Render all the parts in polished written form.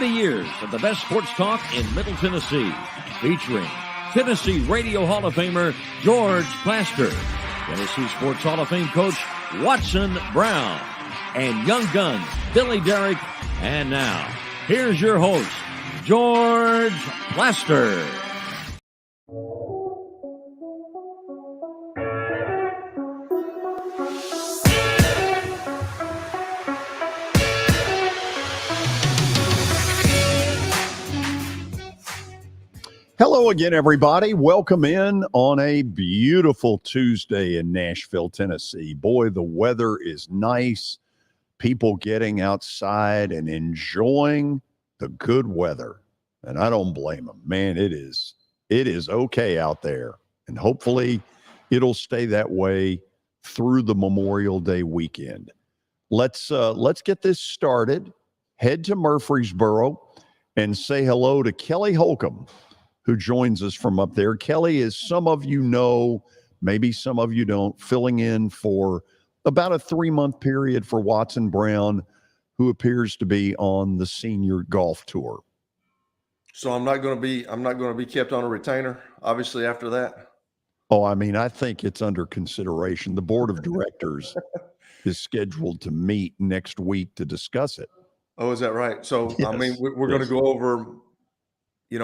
70 years of the best sports talk in Middle Tennessee, featuring Tennessee Radio Hall of Famer George Plaster, Tennessee Sports Hall of Fame coach Watson Brown, and young guns Billy Derrick. And now, here's your host, George Plaster. Hello again, everybody. Welcome in on a beautiful Tuesday in Nashville, Tennessee. Boy, the weather is nice. People getting outside and enjoying the good weather. And I don't blame them. Man, it is okay out there. And hopefully it'll stay that way through the Memorial Day weekend. Let's get this started. Head to Murfreesboro and say hello to Kelly Holcomb, who joins us from up there. Kelly, as some of you know, maybe some of you don't, filling in for about a 3-month period for Watson Brown, who appears to be on the senior golf tour. So I'm not going to be kept on a retainer, obviously, after that. Oh, I mean, I think it's under consideration. The board of directors is scheduled to meet next week to discuss it. Oh, is that right? So, Yes, I mean, we're going to go over,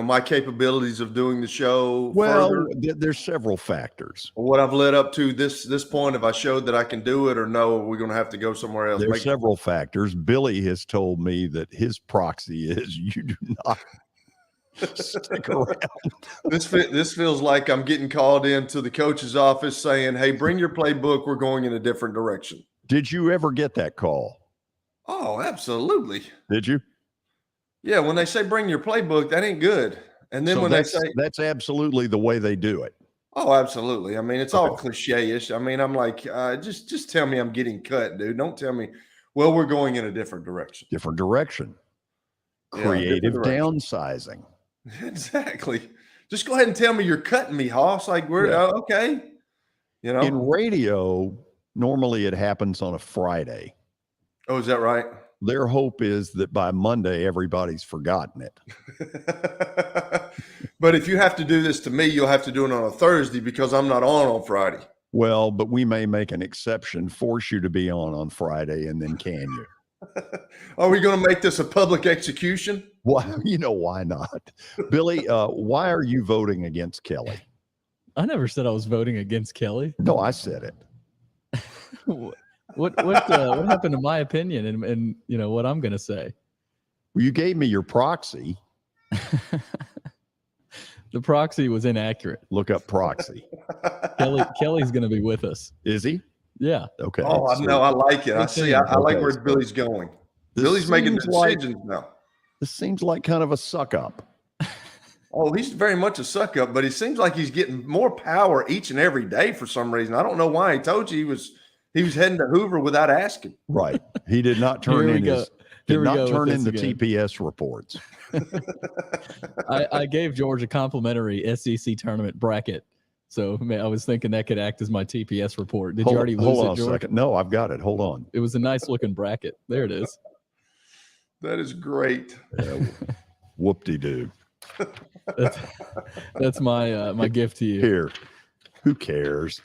my capabilities of doing the show. Well, further. There's several factors. What I've led up to this point, have I showed that I can do it, or no, we're going to have to go somewhere else? There's several factors. Billy has told me that his proxy is you do not stick around. This feels like I'm getting called into the coach's office saying, hey, bring your playbook. We're going in a different direction. Did you ever get that call? Oh, absolutely. Did you? Yeah, when they say bring your playbook, that ain't good. And then when they say that's absolutely the way they do it. Oh, absolutely. I mean, it's all cliche-ish. I mean, I'm like, just tell me I'm getting cut, dude. Don't tell me, well, we're going in a different direction. Different direction. Yeah, Creative different direction. Downsizing. Exactly. Just go ahead and tell me you're cutting me, Hoss. Like, we're okay. In radio, normally it happens on a Friday. Oh, is that right? Their hope is that by Monday, everybody's forgotten it. But if you have to do this to me, you'll have to do it on a Thursday because I'm not on Friday. Well, but we may make an exception, force you to be on Friday, and then can you? Are we going to make this a public execution? Well, why not? Billy, why are you voting against Kelly? I never said I was voting against Kelly. No, I said it. What happened to my opinion and what I'm going to say? Well, you gave me your proxy. The proxy was inaccurate. Look up proxy. Kelly's going to be with us. Is he? Yeah. Okay. Oh, no, I like it. I see. I like where Billy's going. Billy's making decisions now. This seems like kind of a suck up. Oh, he's very much a suck up, but he seems like he's getting more power each and every day for some reason. I don't know why. He told you he was heading to Hoover without asking. Right. He did not turn in the TPS reports. I gave George a complimentary SEC tournament bracket. So I was thinking that could act as my TPS report. Did you already lose it, George? Hold on a second. No, I've got it. Hold on. It was a nice looking bracket. There it is. That is great. Whoop-de-doo. That's my gift to you. Here. Who cares?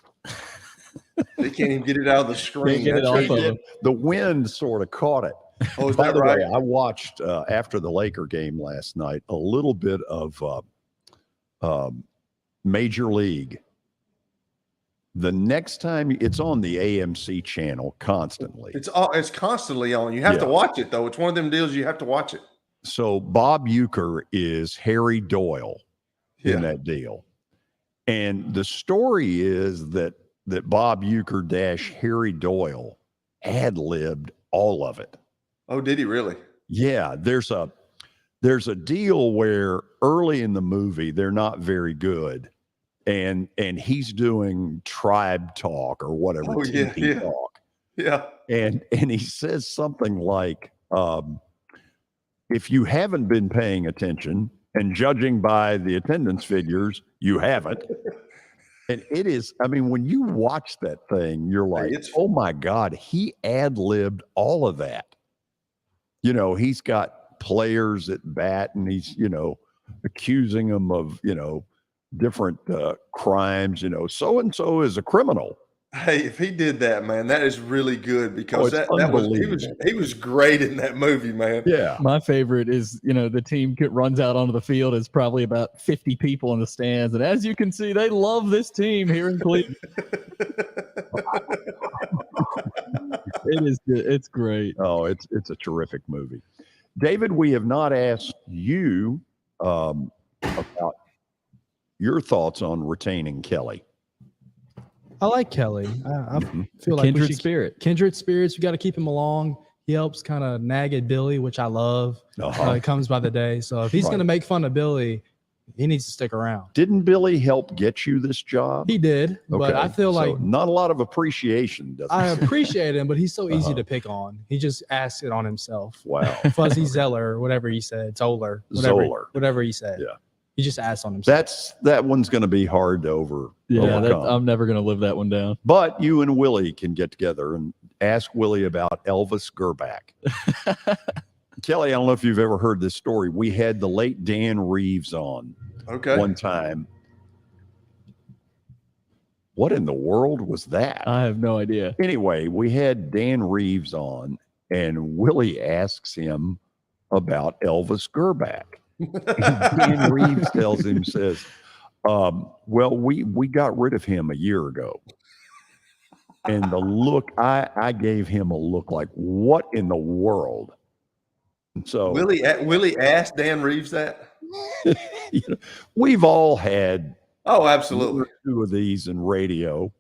They can't even get it out of the screen. Get it off of the wind sort of caught it. Oh, is By that the right? way, I watched after the Laker game last night a little bit of Major League. The next time it's on the AMC channel constantly. It's constantly on. You have to watch it though. It's one of them deals you have to watch it. So Bob Uecker is Harry Doyle in that deal. And the story is that Bob Uecker - Harry Doyle ad-libbed all of it. Oh, did he really? Yeah, there's a deal where early in the movie they're not very good, and he's doing tribe talk or whatever talk. Yeah. And he says something like, if you haven't been paying attention, and judging by the attendance figures, you haven't. And it is, I mean, when you watch that thing, you're like, oh my God, he ad-libbed all of that. You know, he's got players at bat, and he's, accusing them of, different crimes. So and so is a criminal. Hey, if he did that, man, that is really good because it's he was great in that movie, man. Yeah. My favorite is, the team runs out onto the field. It's probably about 50 people in the stands. And as you can see, they love this team here in Cleveland. It is good. It's great. Oh, it's a terrific movie. David, we have not asked you about your thoughts on retaining Kelly. I like Kelly. I feel like kindred spirit. Kindred spirits. We got to keep him along. He helps kind of nag at Billy, which I love. It comes by the day. So if he's going to make fun of Billy, he needs to stick around. Didn't Billy help get you this job? He did, but I feel like not a lot of appreciation. I appreciate him, but he's so easy to pick on. He just asks it on himself. Wow. Fuzzy Zeller, whatever he said. Zoller. Whatever he said. Yeah. He just asked on himself. That one's going to be hard to overcome. I'm never going to live that one down. But you and Willie can get together and ask Willie about Elvis Gerback. Kelly, I don't know if you've ever heard this story. We had the late Dan Reeves on one time. What in the world was that? I have no idea. Anyway, we had Dan Reeves on, and Willie asks him about Elvis Gerback. Dan Reeves tells him, says, well, we got rid of him a year ago. And the look, I gave him a look like, what in the world? And so Willie asked Dan Reeves that? We've all had absolutely two of these in radio.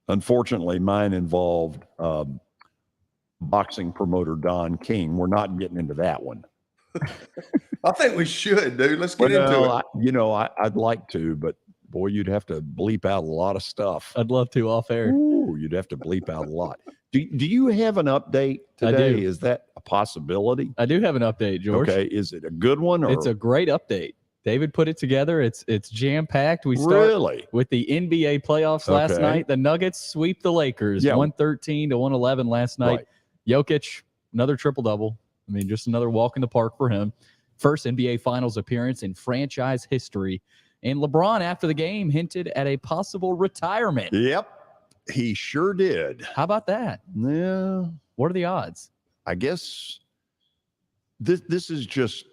Unfortunately, mine involved boxing promoter Don King. We're not getting into that one. I think we should, dude. Let's get into it. I'd like to, but boy, you'd have to bleep out a lot of stuff. I'd love to off air. Ooh, you'd have to bleep out a lot. Do you have an update today? I do. Is that a possibility? I do have an update, George. Okay. Is it a good one? Or? It's a great update. David put it together. It's jam-packed. We start with the NBA playoffs last night. The Nuggets sweep the Lakers 113 to 111 last night. Right. Jokic, another triple-double. I mean, just another walk in the park for him. First NBA Finals appearance in franchise history. And LeBron, after the game, hinted at a possible retirement. Yep, he sure did. How about that? Yeah. What are the odds? I guess this is just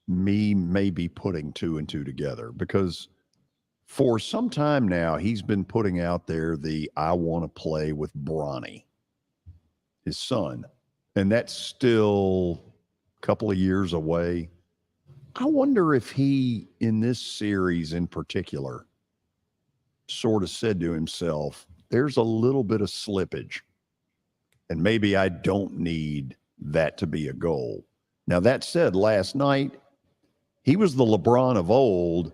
me maybe putting two and two together, because for some time now, he's been putting out there the I want to play with Bronny, his son. And that's still a couple of years away. I wonder if he, in this series in particular, sort of said to himself, there's a little bit of slippage, and maybe I don't need that to be a goal. Now, that said, last night, he was the LeBron of old,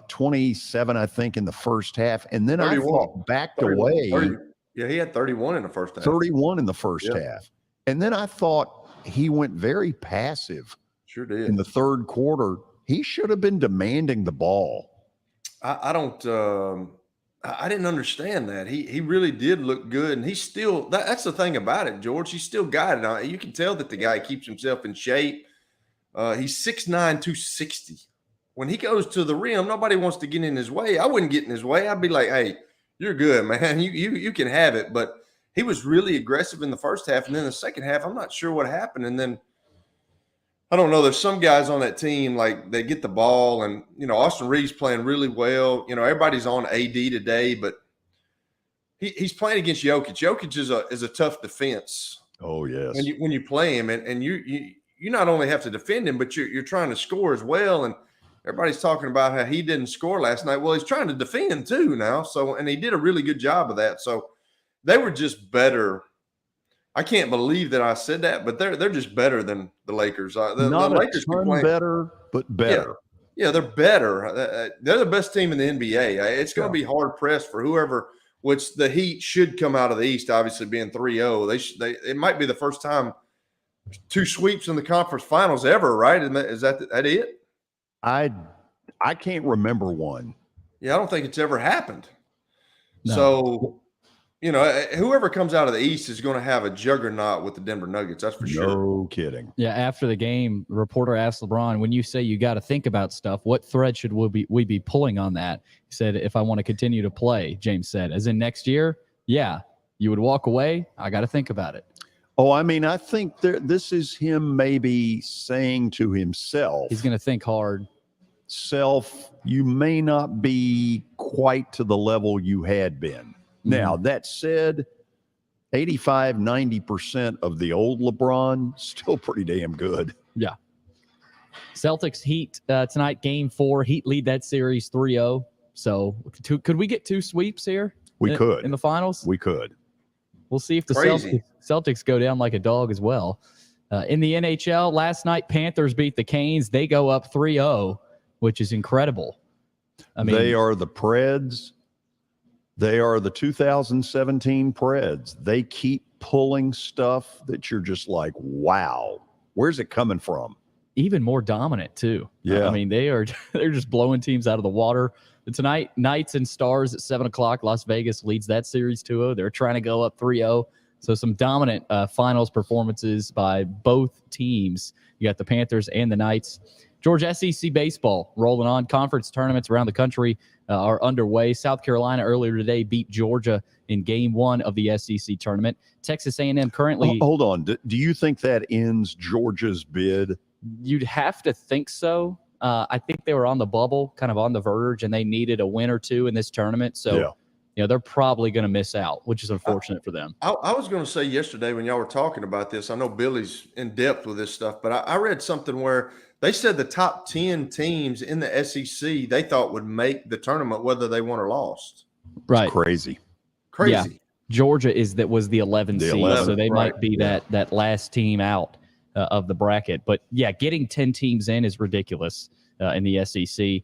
27, I think, in the first half. And then 31. I thought backed 31, away. 30. Yeah, he had 31 in the first half. 31 in the first half. And then I thought he went very passive. Sure did. In the third quarter. He should have been demanding the ball. I didn't understand that. He really did look good. And he's still, that's the thing about it, George. He's still got it. You can tell that the guy keeps himself in shape. He's 6'9", 260. When he goes to the rim, nobody wants to get in his way. I wouldn't get in his way. I'd be like, hey, you're good, man. You can have it. But he was really aggressive in the first half. And then the second half, I'm not sure what happened. And then, I don't know. There's some guys on that team, like they get the ball and, Austin Reeves playing really well. Everybody's on AD today, but he's playing against Jokic. Jokic is a tough defense. Oh, yes. When you play him and you not only have to defend him, but you're trying to score as well. And everybody's talking about how he didn't score last night. Well, he's trying to defend too now. So, and he did a really good job of that. So they were just better. I can't believe that I said that, but they're just better than the Lakers. The Lakers a ton better, but better. Yeah, they're better. They're the best team in the NBA. It's going to be hard pressed for whoever. Which the Heat should come out of the East, obviously being 3-0. It might be the first time 2 sweeps in the conference finals ever, right? Is that it? I can't remember one. Yeah, I don't think it's ever happened. No. So, whoever comes out of the East is going to have a juggernaut with the Denver Nuggets. That's for sure. No kidding. Yeah, after the game, the reporter asked LeBron, when you say you got to think about stuff, what thread should we be pulling on that? He said, if I want to continue to play, James said, as in next year, yeah, you would walk away. I got to think about it. Oh, I mean, I think this is him maybe saying to himself. He's going to think hard. You may not be quite to the level you had been. Now, that said, 85, 90% of the old LeBron, still pretty damn good. Yeah. Celtics Heat tonight, game 4. Heat lead that series 3-0. So could we get 2 sweeps here? We could. In the finals? We could. We'll see if the Celtics go down like a dog as well. In the NHL, last night, Panthers beat the Canes. They go up 3-0, which is incredible. I mean, they are the Preds. They are the 2017 Preds. They keep pulling stuff that you're just like, wow, where's it coming from? Even more dominant, too. Yeah. I mean, they're just blowing teams out of the water. Tonight, Knights and Stars at 7 o'clock. Las Vegas leads that series 2-0. They're trying to go up 3-0. So some dominant finals performances by both teams. You got the Panthers and the Knights. George, SEC baseball rolling on. Conference tournaments around the country are underway. South Carolina earlier today beat Georgia in Game 1 of the SEC tournament. Texas A&M currently... Hold on. Do you think that ends Georgia's bid? You'd have to think so. I think they were on the bubble, kind of on the verge, and they needed a win or two in this tournament. So, they're probably going to miss out, which is unfortunate for them. I was going to say yesterday when y'all were talking about this, I know Billy's in depth with this stuff, but I read something where they said the top 10 teams in the SEC they thought would make the tournament whether they won or lost. Right. It's crazy. Yeah. Georgia was the 11th seed, so they might be that last team out of the bracket. But, yeah, getting 10 teams in is ridiculous in the SEC.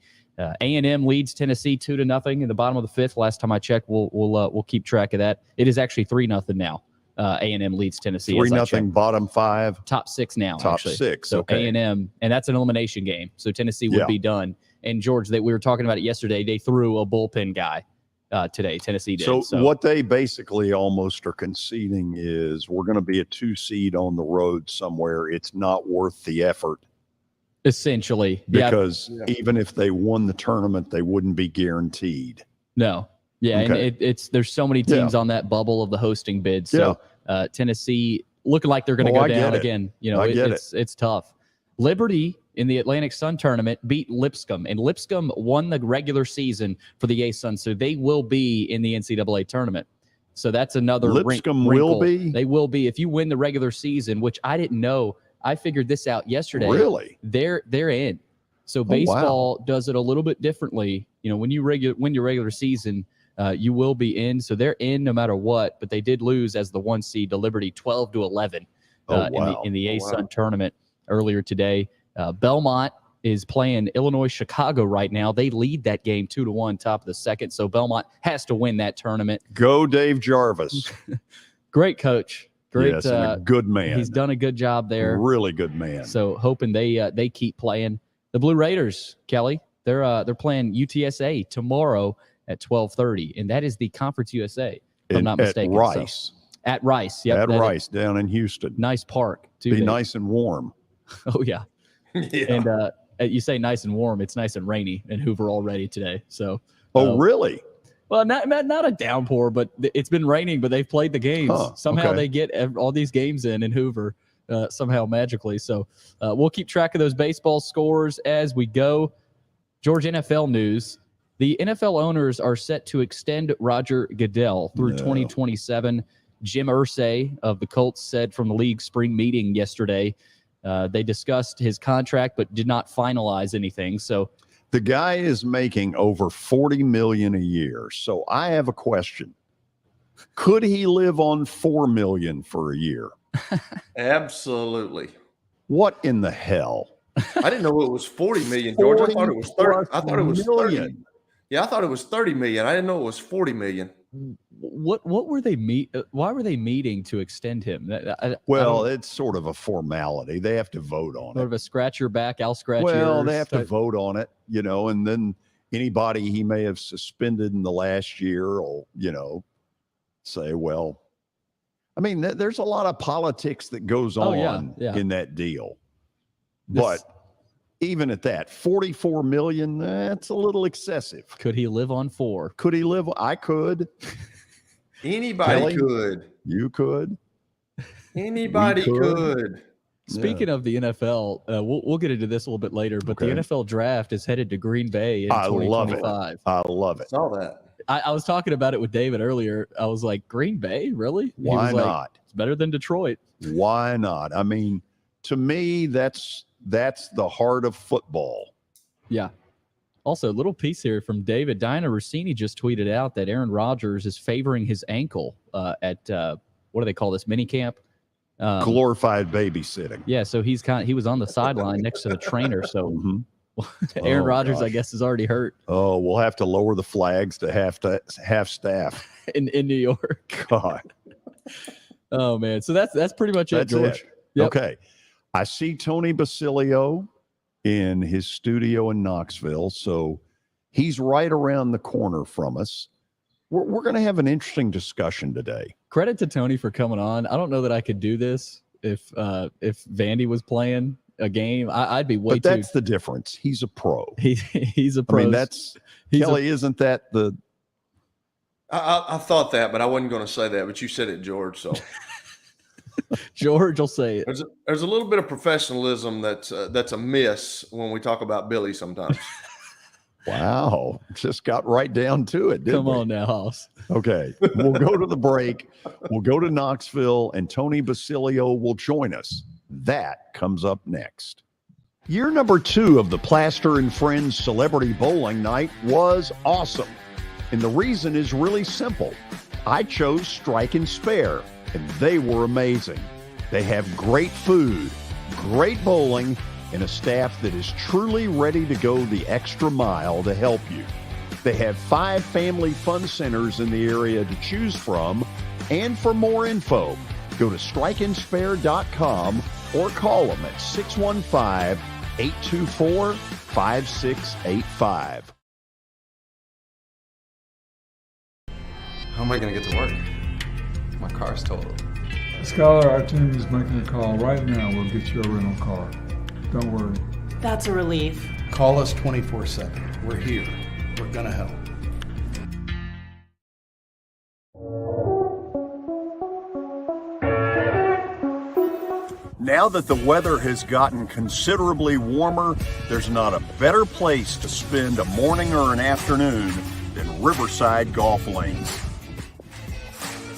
A&M leads Tennessee 2-0 in the bottom of the 5th. Last time I checked, we'll keep track of that. It is actually 3-0 now. A&M leads Tennessee. 3-0, bottom 5. Top 6 now. Top actually. 6. So okay. A&M, and that's an elimination game. So Tennessee would be done. And George, we were talking about it yesterday. They threw a bullpen guy today. Tennessee did. So what they basically almost are conceding is we're going to be a 2 seed on the road somewhere. It's not worth the effort. Essentially, because even if they won the tournament, they wouldn't be guaranteed. No, and there's so many teams on that bubble of the hosting bid. So Tennessee looking like they're going to go down again. It's tough. Liberty in the Atlantic Sun tournament beat Lipscomb, and Lipscomb won the regular season for the A-Sun, so they will be in the NCAA tournament. So that's another Lipscomb wrinkle. will be. They will be if you win the regular season, which I didn't know. I figured this out yesterday. Really? They're in. So baseball does it a little bit differently. When you win your regular season, you will be in. So they're in no matter what. But they did lose as the 1 seed to Liberty 12-11 in the A-Sun tournament earlier today. Belmont is playing Illinois Chicago right now. They lead that game 2-1, top of the 2nd. So Belmont has to win that tournament. Go Dave Jarvis. Great coach. Great, yes, and a good man. He's done a good job there. Really good man. So hoping they keep playing. The Blue Raiders, Kelly, they're playing UTSA tomorrow at 12:30, and that is the Conference USA, if I'm not mistaken. At Rice. At Rice, yep. At Rice, down in Houston. Nice park, too. Be nice and warm. Oh, yeah. And you say nice and warm. It's nice and rainy in Hoover already today. So. Really? Well, not a downpour, but it's been raining, but they've played the games. Somehow they get all these games in Hoover somehow magically. So we'll keep track of those baseball scores as we go. George, NFL news. The NFL owners are set to extend Roger Goodell through 2027. Jim Irsay of the Colts said from the league spring meeting yesterday, they discussed his contract but did not finalize anything. So the guy is making over $40 million a year. So I have a question. Could he live on $4 million for a year? Absolutely. What in the hell? I didn't know it was $40 million, George. I thought it was 30. I thought it was million. 30. Yeah, I thought it was $30 million. I didn't know it was $40 million. What were they why were they meeting to extend him? It's sort of a formality. They have to vote on it. Sort of a scratch your back, I'll scratch yours. Well, they have to vote on it, and then anybody he may have suspended in the last year will, say, well, I mean, there's a lot of politics that goes on in that deal. But even at that, $44 million, that's a little excessive. Could he live on 4? Could he live? I could. Anybody Kelly, could. You could. Anybody could. Speaking of the NFL, we'll get into this a little bit later, but the NFL draft is headed to Green Bay in 2025. I love it. Saw that. I was talking about it with David earlier. I was like, Green Bay, really? Why not? It's better than Detroit. Why not? I mean, to me, that's the heart of football. Yeah. Also, a little piece here from David. Diana Rossini just tweeted out that Aaron Rodgers is favoring his ankle at what do they call this, mini camp? Glorified babysitting. Yeah, so he was on the sideline next to the trainer. So Aaron Rodgers, I guess, is already hurt. Oh, we'll have to lower the flags to half staff in New York. God. Oh man, so that's pretty much it, George. Yep. Okay, I see Tony Basilio in his studio in Knoxville, so he's right around the corner from us. We're going to have an interesting discussion today. Credit to Tony for coming on. I don't know that I could do this if Vandy was playing a game. I'd be way too. But that's the difference. He's a pro. He's a pro. I mean, Kelly. Isn't that the? I thought that, but I wasn't going to say that. But you said it, George. So George will say it. There's a little bit of professionalism that's a miss when we talk about Billy sometimes. Wow, just got right down to it, didn't we? Come on now, Hoss. Okay, we'll go to the break. We'll go to Knoxville, and Tony Basilio will join us. That comes up next. Year number 2 of the Plaster and Friends Celebrity Bowling Night was awesome. And the reason is really simple. I chose Strike and Spare, and they were amazing. They have great food, great bowling, and a staff that is truly ready to go the extra mile to help you. They have 5 family fun centers in the area to choose from. And for more info, go to strikeandspare.com or call them at 615-824-5685. How am I going to get to work? My car's totaled. Skylar, our team is making a call right now. We'll get you a rental car. Don't worry. That's a relief. Call us 24/7. We're here. We're going to help. Now that the weather has gotten considerably warmer, there's not a better place to spend a morning or an afternoon than Riverside Golf Lanes.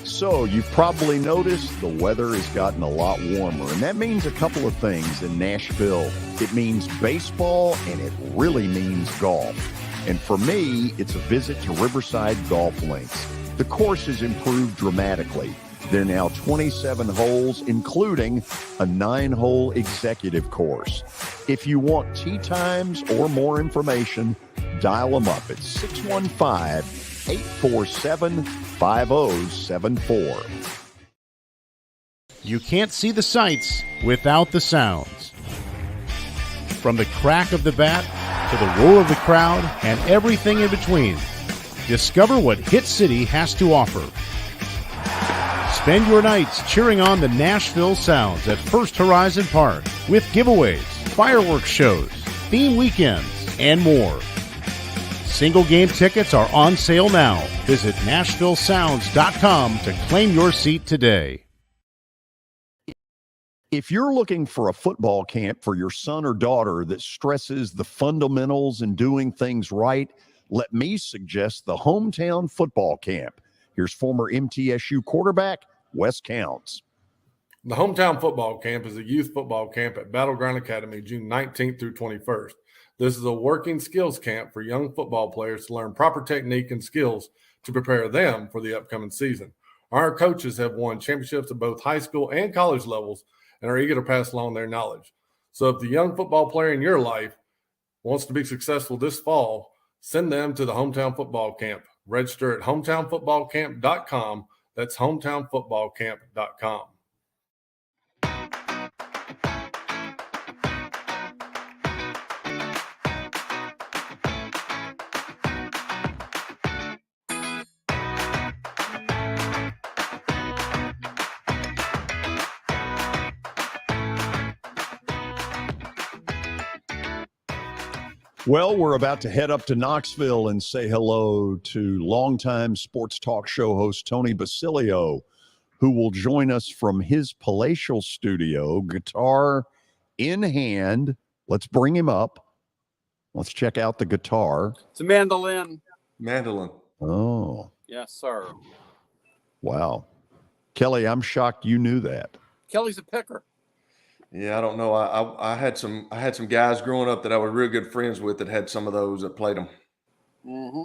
So you've probably noticed the weather has gotten a lot warmer, and that means a couple of things in Nashville. It means baseball, and it really means golf. And for me, it's a visit to Riverside Golf Links. The course has improved dramatically. There are now 27 holes, including a 9-hole executive course. If you want tee times or more information, dial them up at 615-847-5074. You can't see the sights without the sounds. From the crack of the bat to the roar of the crowd and everything in between, discover what Hit City has to offer. Spend your nights cheering on the Nashville Sounds at First Horizon Park with giveaways, fireworks shows, theme weekends, and more. Single game tickets are on sale now. Visit NashvilleSounds.com to claim your seat today. If you're looking for a football camp for your son or daughter that stresses the fundamentals and doing things right, let me suggest the Hometown Football Camp. Here's former MTSU quarterback Wes Counts. The Hometown Football Camp is a youth football camp at Battleground Academy, June 19th through 21st. This is a working skills camp for young football players to learn proper technique and skills to prepare them for the upcoming season. Our coaches have won championships at both high school and college levels and are eager to pass along their knowledge. So if the young football player in your life wants to be successful this fall, send them to the Hometown Football Camp. Register at hometownfootballcamp.com. That's hometownfootballcamp.com. Well, we're about to head up to Knoxville and say hello to longtime sports talk show host Tony Basilio, who will join us from his palatial studio, guitar in hand. Let's bring him up. Let's check out the guitar. It's a mandolin. Mandolin. Oh. Yes, sir. Wow. Kelly, I'm shocked you knew that. Kelly's a picker. Yeah, I don't know. I had some guys growing up that I was real good friends with that had some of those that played them. Mm-hmm.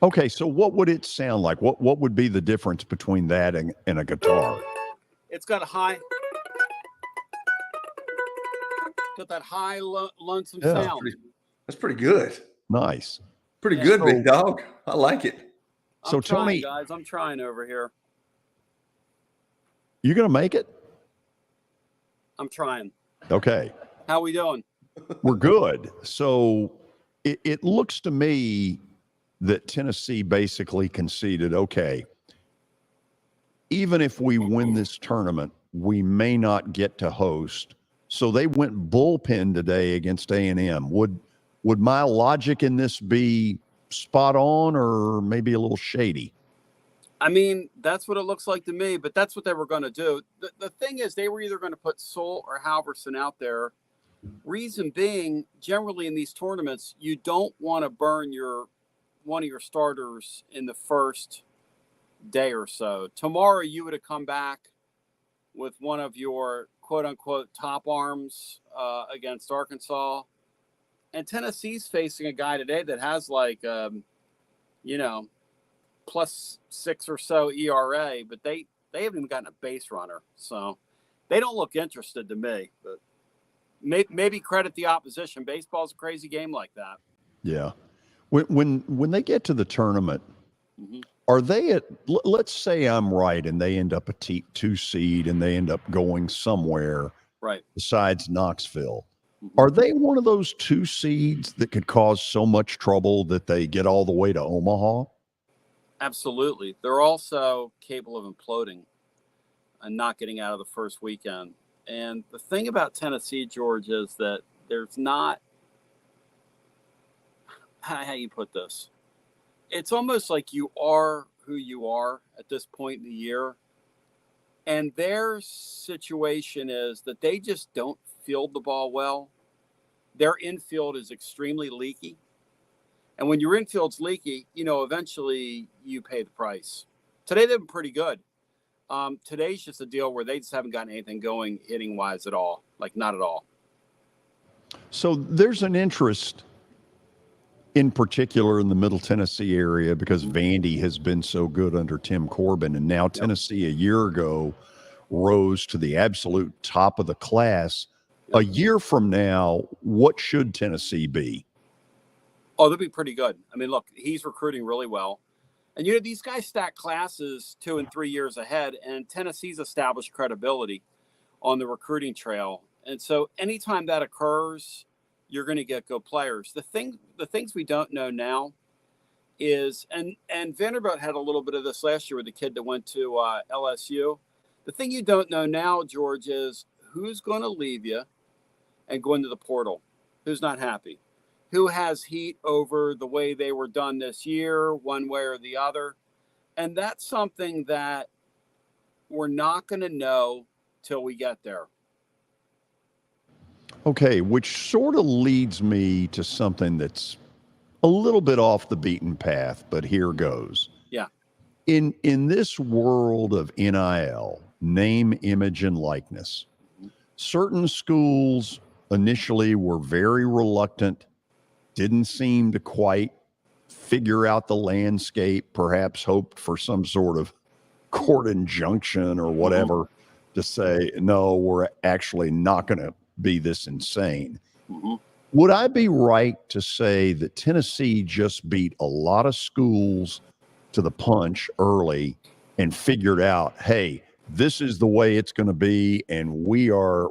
Okay, so what would it sound like? What would be the difference between that and a guitar? It's got a high, lonesome sound. That's pretty good. Nice. Pretty good, big dog. I like it. So Tony, guys, I'm trying over here. You gonna make it? I'm trying. Okay. How we doing? We're good. So it looks to me that Tennessee basically conceded, okay, even if we win this tournament, we may not get to host. So they went bullpen today against A&M. Would my logic in this be spot on or maybe a little shady? I mean, that's what it looks like to me, but that's what they were going to do. The thing is, they were either going to put Soul or Halverson out there. Reason being, generally in these tournaments, you don't want to burn one of your starters in the first day or so. Tomorrow, you would have come back with one of your quote-unquote top arms against Arkansas. And Tennessee's facing a guy today that has +6 or so ERA, but they haven't even gotten a base runner. So they don't look interested to me, but maybe credit the opposition. Baseball's a crazy game like that. Yeah. When they get to the tournament, mm-hmm. Are they at, let's say I'm right and they end up a 2 seed and they end up going somewhere besides Knoxville. Mm-hmm. Are they one of those 2 seeds that could cause so much trouble that they get all the way to Omaha? Absolutely. They're also capable of imploding and not getting out of the first weekend. And the thing about Tennessee, George, is that there's not, how you put this? It's almost like you are who you are at this point in the year. And their situation is that they just don't field the ball well. Their infield is extremely leaky. And when your infield's leaky, eventually you pay the price. Today, they've been pretty good. Today's just a deal where they just haven't gotten anything going hitting-wise at all. Like, not at all. So there's an interest in particular in the Middle Tennessee area because Vandy has been so good under Tim Corbin. And now Tennessee a year ago rose to the absolute top of the class. A year from now, what should Tennessee be? Oh, they'll be pretty good. I mean, look, he's recruiting really well. And, these guys stack classes 2 and 3 years ahead, and Tennessee's established credibility on the recruiting trail. And so anytime that occurs, you're going to get good players. The things we don't know now is, and Vanderbilt had a little bit of this last year with the kid that went to LSU. The thing you don't know now, George, is who's going to leave you and go into the portal, who's not happy, who has heat over the way they were done this year, one way or the other. And that's something that we're not going to know till we get there. Okay, which sort of leads me to something that's a little bit off the beaten path, but here goes. Yeah. In this world of NIL, name, image, and likeness, certain schools initially were very reluctant, didn't seem to quite figure out the landscape, perhaps hoped for some sort of court injunction or whatever to say, no, we're actually not going to be this insane. Mm-hmm. Would I be right to say that Tennessee just beat a lot of schools to the punch early and figured out, hey, this is the way it's going to be, and we're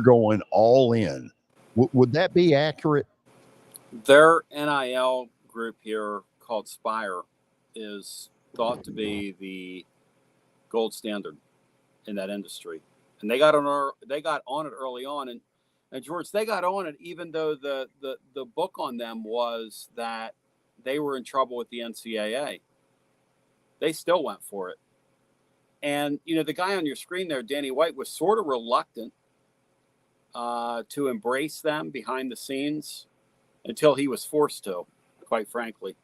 going all in? Would that be accurate? Their NIL group here called Spire is thought to be the gold standard in that industry. And they got on it early on. And And George, they got on it, even though the book on them was that they were in trouble with the NCAA. They still went for it. And, the guy on your screen there, Danny White, was sort of reluctant to embrace them behind the scenes until he was forced to, quite frankly,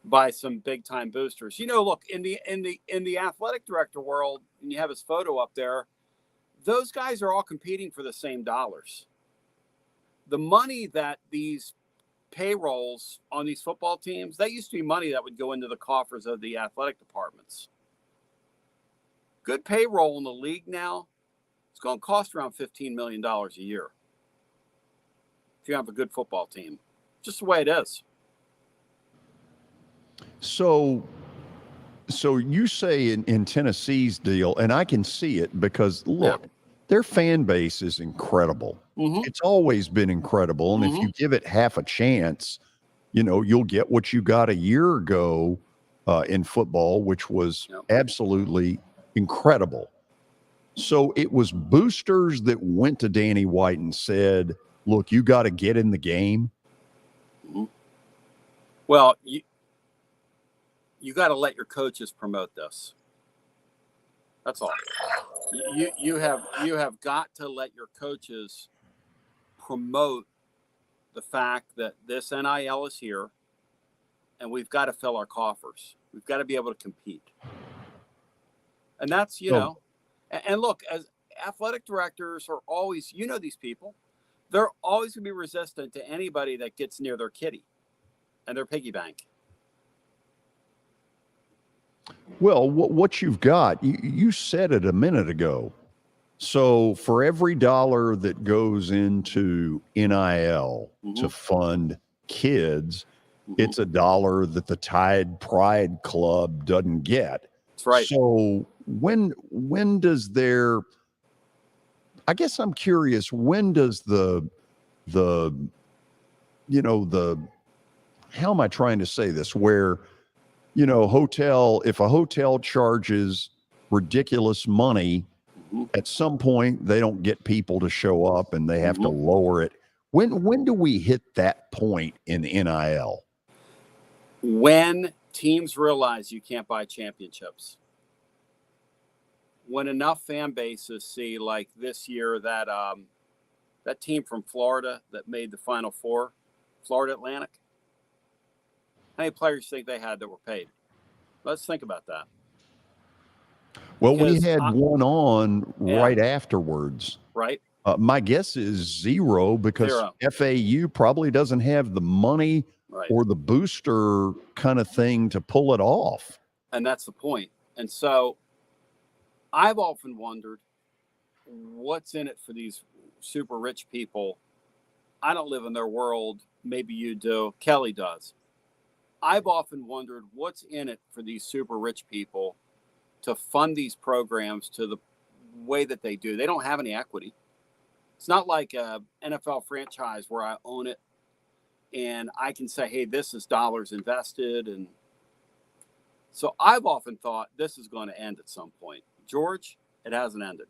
by some big time boosters. Look, in the athletic director world, and you have his photo up there, those guys are all competing for the same dollars. The money that these payrolls on these football teams, that used to be money that would go into the coffers of the athletic departments. Good payroll in the league now, it's going to cost around $15 million a year if you have a good football team. Just the way it is. So you say in Tennessee's deal, and I can see it because, look, their fan base is incredible. Mm-hmm. It's always been incredible. And if you give it half a chance, you'll get what you got a year ago in football, which was absolutely incredible. So it was boosters that went to Danny White and said, look, you got to get in the game. Mm-hmm. Well, you got to let your coaches promote this. That's all. You have got to let your coaches promote the fact that this NIL is here, and we've got to fill our coffers. We've got to be able to compete. And that's, and look, as athletic directors are always, these people, they're always going to be resistant to anybody that gets near their kitty and their piggy bank. Well, what you've got, you said it a minute ago. So for every dollar that goes into NIL to fund kids, it's a dollar that the Tide Pride Club doesn't get. That's right. So when does I guess I'm curious, when does how am I trying to say this, where if a hotel charges ridiculous money, at some point they don't get people to show up and they have to lower it. When do we hit that point in NIL? When teams realize you can't buy championships. When enough fan bases see, like this year, that team from Florida that made the Final Four, Florida Atlantic. How many players think they had that were paid? Let's think about that. Well, we had one on right afterwards. Right. My guess is zero because FAU probably doesn't have the money or the booster kind of thing to pull it off. And that's the point. And so I've often wondered what's in it for these super rich people. I don't live in their world. Maybe you do. Kelly does. I've often wondered what's in it for these super rich people to fund these programs to the way that they do. They don't have any equity. It's not like a NFL franchise where I own it and I can say, hey, this is dollars invested. And so I've often thought this is going to end at some point. George, it hasn't ended.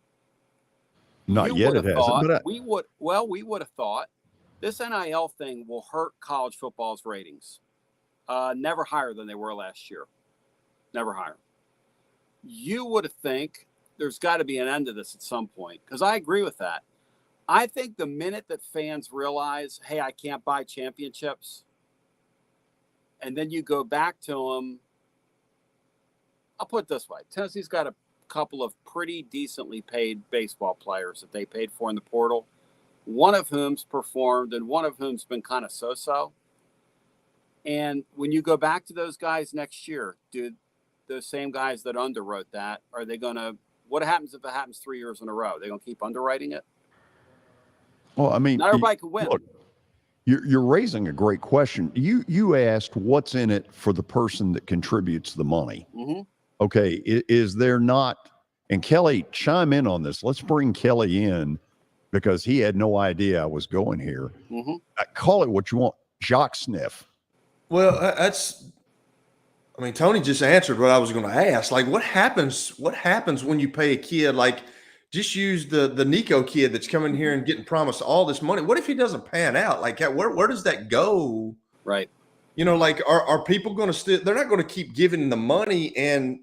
Not yet, it hasn't. We would have thought this NIL thing will hurt college football's ratings. Never higher than they were last year. Never higher. You would think there's got to be an end to this at some point, because I agree with that. I think the minute that fans realize, hey, I can't buy championships, and then you go back to them, I'll put it this way. Tennessee's got a couple of pretty decently paid baseball players that they paid for in the portal, one of whom's performed and one of whom's been kind of so-so. And when you go back to those guys next year, dude, those same guys that underwrote that, are they going to, what happens if it happens 3 years in a row? Are they going to keep underwriting it? Well, I mean, not everybody can win. Look, you're raising a great question. You asked what's in it for the person that contributes the money. Mm-hmm. Okay, is there not, and Kelly, chime in on this. Let's bring Kelly in because he had no idea I was going here. Mm-hmm. Call it what you want, jock sniff. Well, Tony just answered what I was going to ask. Like, what happens when you pay a kid, like, just use the Nico kid that's coming here and getting promised all this money. What if he doesn't pan out? Like, where does that go? Right. You know, like, are people going to still? They're not going to keep giving the money, and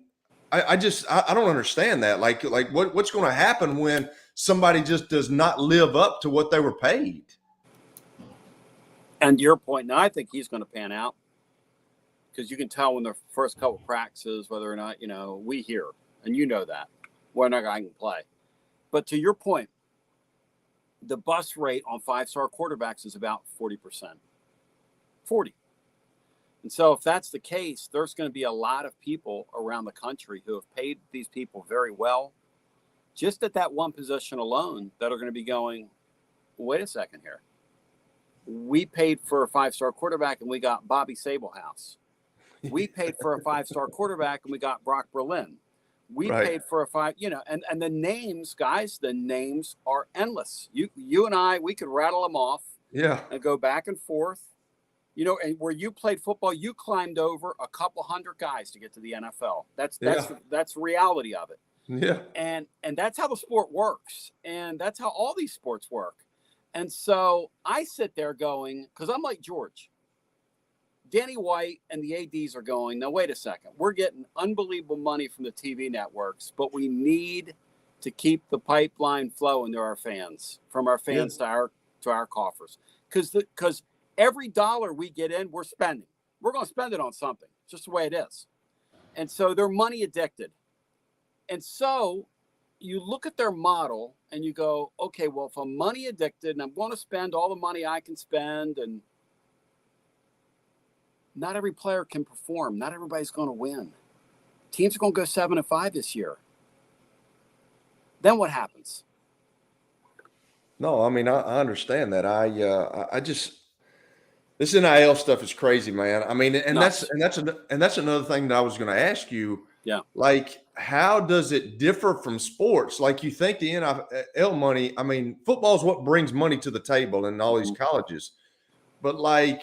I don't understand that. Like what's going to happen when somebody just does not live up to what they were paid? And to your point, now I think he's going to pan out because you can tell when the first couple practices whether or not we hear, and that whether or not I can play. But to your point, the bust rate on 5-star quarterbacks is about 40%. 40. And so if that's the case, there's going to be a lot of people around the country who have paid these people very well, just at that one position alone, that are going to be going, wait a second here. We paid for a 5-star quarterback and we got Bobby Sablehouse. We paid for a 5-star quarterback and we got Brock Berlin. We paid for a 5, and the names, guys, the names are endless. You and I, we could rattle them off. Yeah. And go back and forth. And where you played football, you climbed over a couple hundred guys to get to the NFL. That's the reality of it. Yeah. And that's how the sport works. And that's how all these sports work. And so I sit there going, because I'm like George. Danny White and the ADs are going, now, wait a second. We're getting unbelievable money from the TV networks, but we need to keep the pipeline flowing to our fans, from our fans to our coffers. Because every dollar we get in, we're spending. We're going to spend it on something. It's just the way it is. And so they're money addicted. And so you look at their model and you go, okay, well, if I'm money addicted and I'm going to spend all the money I can spend, and not every player can perform. Not everybody's going to win. Teams are going to go 7-5 this year. Then what happens? No, I mean, I understand that. I just, this NIL stuff is crazy, man. I mean, and that's another thing that I was going to ask you. Yeah. Like, how does it differ from sports? Like, you think the NIL money, I mean, football is what brings money to the table in all these colleges. But like,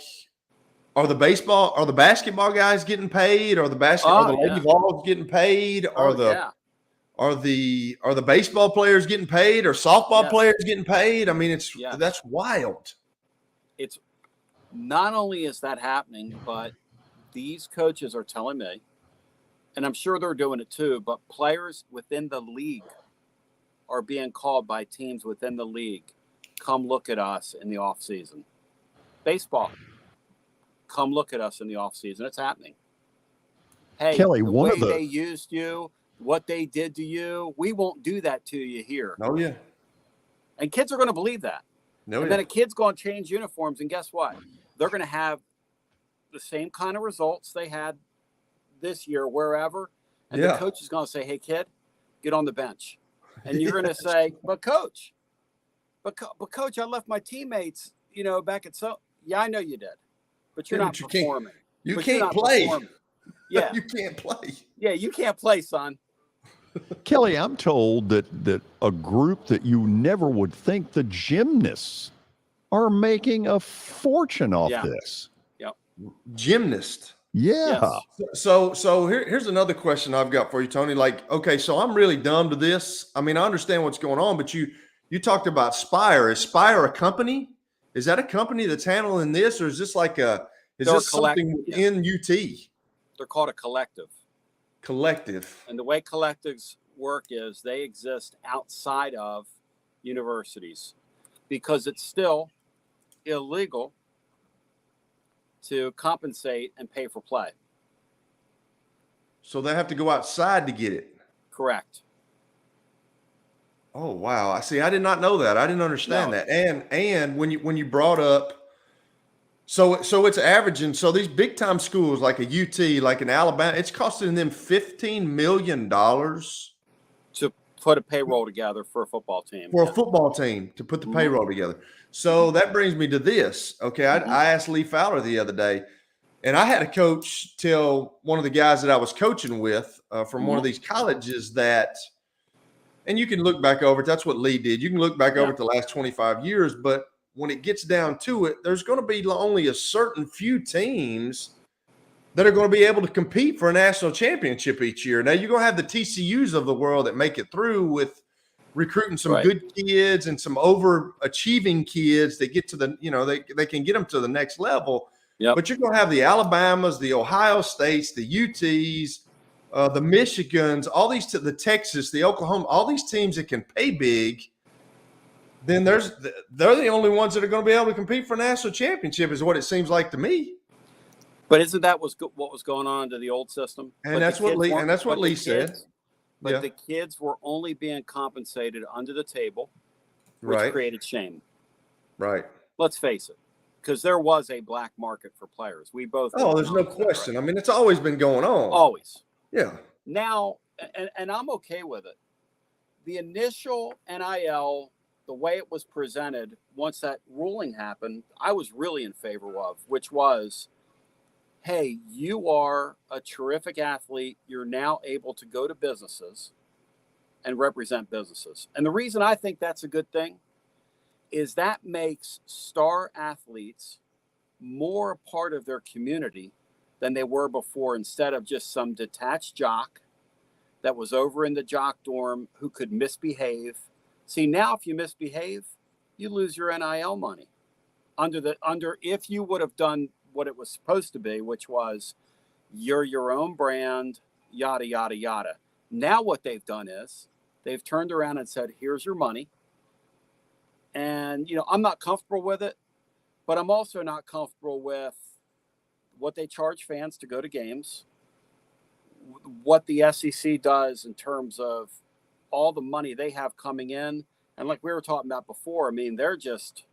are the basketball guys getting paid? Are the lady balls getting paid? Are the baseball players getting paid? Or softball players getting paid? I mean, that's wild. It's not only is that happening, but these coaches are telling me, and I'm sure they're doing it too, but players within the league are being called by teams within the league. Come look at us in the off season. Baseball. Come look at us in the off season. It's happening. Hey, Kelly, the way they used you, what they did to you, we won't do that to you here. Oh, yeah. And kids are going to believe that. Then a kid's going to change uniforms, and guess what? They're going to have the same kind of results they had this year wherever, and the coach is going to say, hey, kid, get on the bench. And you're going to say, but coach, I left my teammates, back at yeah, I know you did. But you're not performing. You can't play. Yeah. You can't play. Yeah, you can't play, son. Kelly, I'm told that a group that you never would think, the gymnasts, are making a fortune off this. Yep. Gymnast. Yeah. Yes. So here's another question I've got for you, Tony. Like, okay, so I'm really dumb to this. I mean, I understand what's going on, but you talked about Spire. Is Spire a company? Is that a company that's handling this, or is this like something in UT? They're called a collective. Collective. And the way collectives work is they exist outside of universities because it's still illegal to compensate and pay for play. So they have to go outside to get it. Correct. Oh, wow. I see. I did not know that. I didn't understand that. And when you brought up, so it's averaging. So these big time schools like a UT, like an Alabama, it's costing them $15 million to put a payroll together for a football team. A football team to put the payroll together. So that brings me to this. Okay. I asked Lee Fowler the other day, and I had a coach tell one of the guys that I was coaching with from one of these colleges that, and you can look back over it. That's what Lee did. You can look back over it the last 25 years. But when it gets down to it, there's going to be only a certain few teams that are going to be able to compete for a national championship each year. Now, you're going to have the TCUs of the world that make it through with recruiting some good kids and some overachieving kids that get to the, they can get them to the next level. Yep. But you're going to have the Alabamas, the Ohio States, the UTs, the Michigans, all these, the Texas, the Oklahoma, all these teams that can pay big. Then they're the only ones that are going to be able to compete for a national championship, is what it seems like to me. But isn't that what was going on under the old system? And that's what Lee said. But the kids were only being compensated under the table, which created shame. Right. Let's face it, because there was a black market for players. We both. Oh, there's no question. Right? I mean, it's always been going on. Always. Yeah. Now, and I'm okay with it. The initial NIL, the way it was presented, once that ruling happened, I was really in favor of, which was, hey, you are a terrific athlete. You're now able to go to businesses and represent businesses. And the reason I think that's a good thing is that makes star athletes more a part of their community than they were before, instead of just some detached jock that was over in the jock dorm who could misbehave. See, now if you misbehave, you lose your NIL money. If you would have done what it was supposed to be, which was you're your own brand, yada, yada, yada. Now what they've done is they've turned around and said, here's your money. And, I'm not comfortable with it, but I'm also not comfortable with what they charge fans to go to games, what the SEC does in terms of all the money they have coming in. And like we were talking about before, I mean, they're just,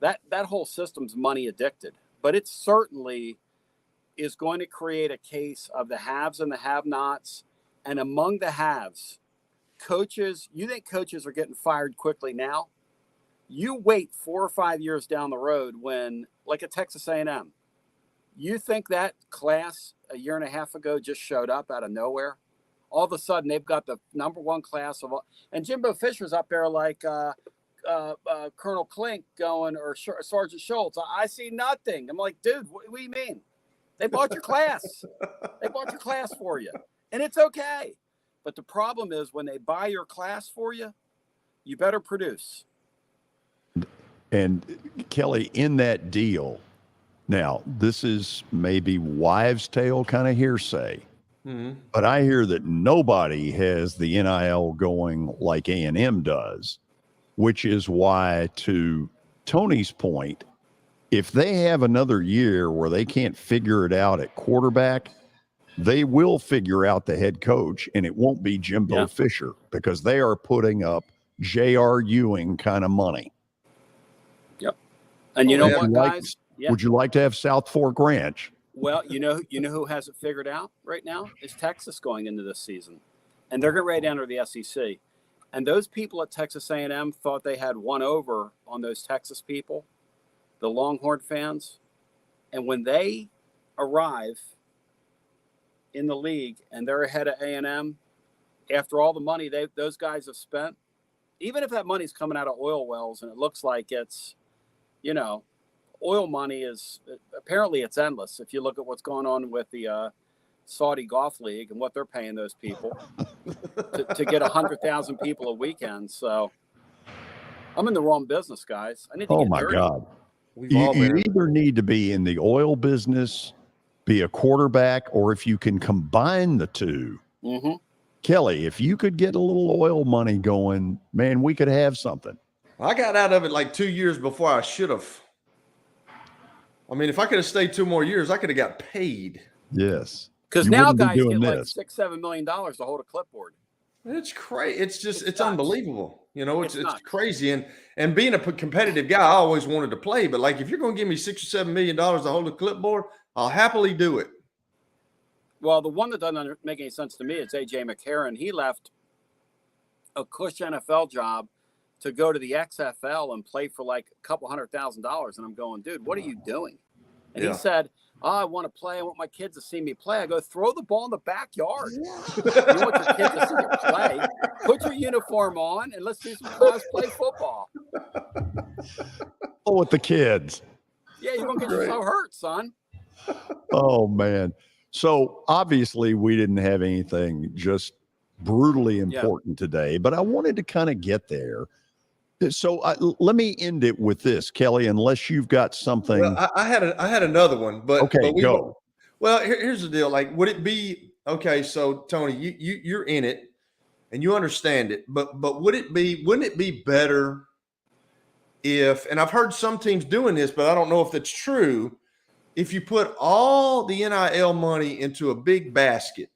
that whole system's money addicted. But it certainly is going to create a case of the haves and the have-nots. And among the haves, coaches, you think coaches are getting fired quickly now? You wait 4 or 5 years down the road when, like at Texas A&M, you think that class a year and a half ago just showed up out of nowhere? All of a sudden, they've got the number one class of all. And Jimbo Fisher's up there like Colonel Klink going, or Sergeant Schultz. I see nothing. I'm like, dude, what do you mean? They bought your class. They bought your class for you. And it's okay. But the problem is when they buy your class for you, you better produce. And Kelly, in that deal, now this is maybe wives' tale kind of hearsay, but I hear that nobody has the NIL going like A&M does, which is why, to Tony's point, if they have another year where they can't figure it out at quarterback, they will figure out the head coach, and it won't be Jimbo Fisher, because they are putting up J.R. Ewing kind of money. Yep. And you know what, guys? Would you like to have South Fork Ranch? Well, you know who has it figured out right now is Texas going into this season, and they're getting ready to enter the SEC. And those people at Texas A&M thought they had one over on those Texas people, the Longhorn fans. And when they arrive in the league and they're ahead of A&M, after all the money those guys have spent, even if that money's coming out of oil wells and it looks like it's, oil money is apparently it's endless. If you look at what's going on with the Saudi Golf League and what they're paying those people to get 100,000 people a weekend. So I'm in the wrong business, guys. I need to get dirty. God. You either need to be in the oil business, be a quarterback, or if you can combine the two. Mm-hmm. Kelly, if you could get a little oil money going, man, we could have something. I got out of it like 2 years before I should have. I mean, if I could have stayed 2 more years, I could have got paid. Yes. Because now guys get like $6-7 million to hold a clipboard. It's crazy. It's unbelievable. It's crazy. And being a competitive guy, I always wanted to play. But like, if you're going to give me $6 or $7 million to hold a clipboard, I'll happily do it. Well, the one that doesn't make any sense to me is A.J. McCarron. He left a cush NFL job to go to the XFL and play for like a couple $100,000. And I'm going, dude, what are you doing? And he said, I want to play. I want my kids to see me play. I go, throw the ball in the backyard. You want your kids to see you play. Put your uniform on and let's see some guys play football. Oh, with the kids. Yeah, you're going to get yourself hurt, son. Oh, man. So obviously we didn't have anything just brutally important today, but I wanted to kind of get there. So let me end it with this, Kelly, unless you've got something. Well, I had another one, but okay, but go. Well, here's the deal. Like, would it be okay? So, Tony, you're in it and you understand it, but wouldn't it be better if? And I've heard some teams doing this, but I don't know if that's true. If you put all the NIL money into a big basket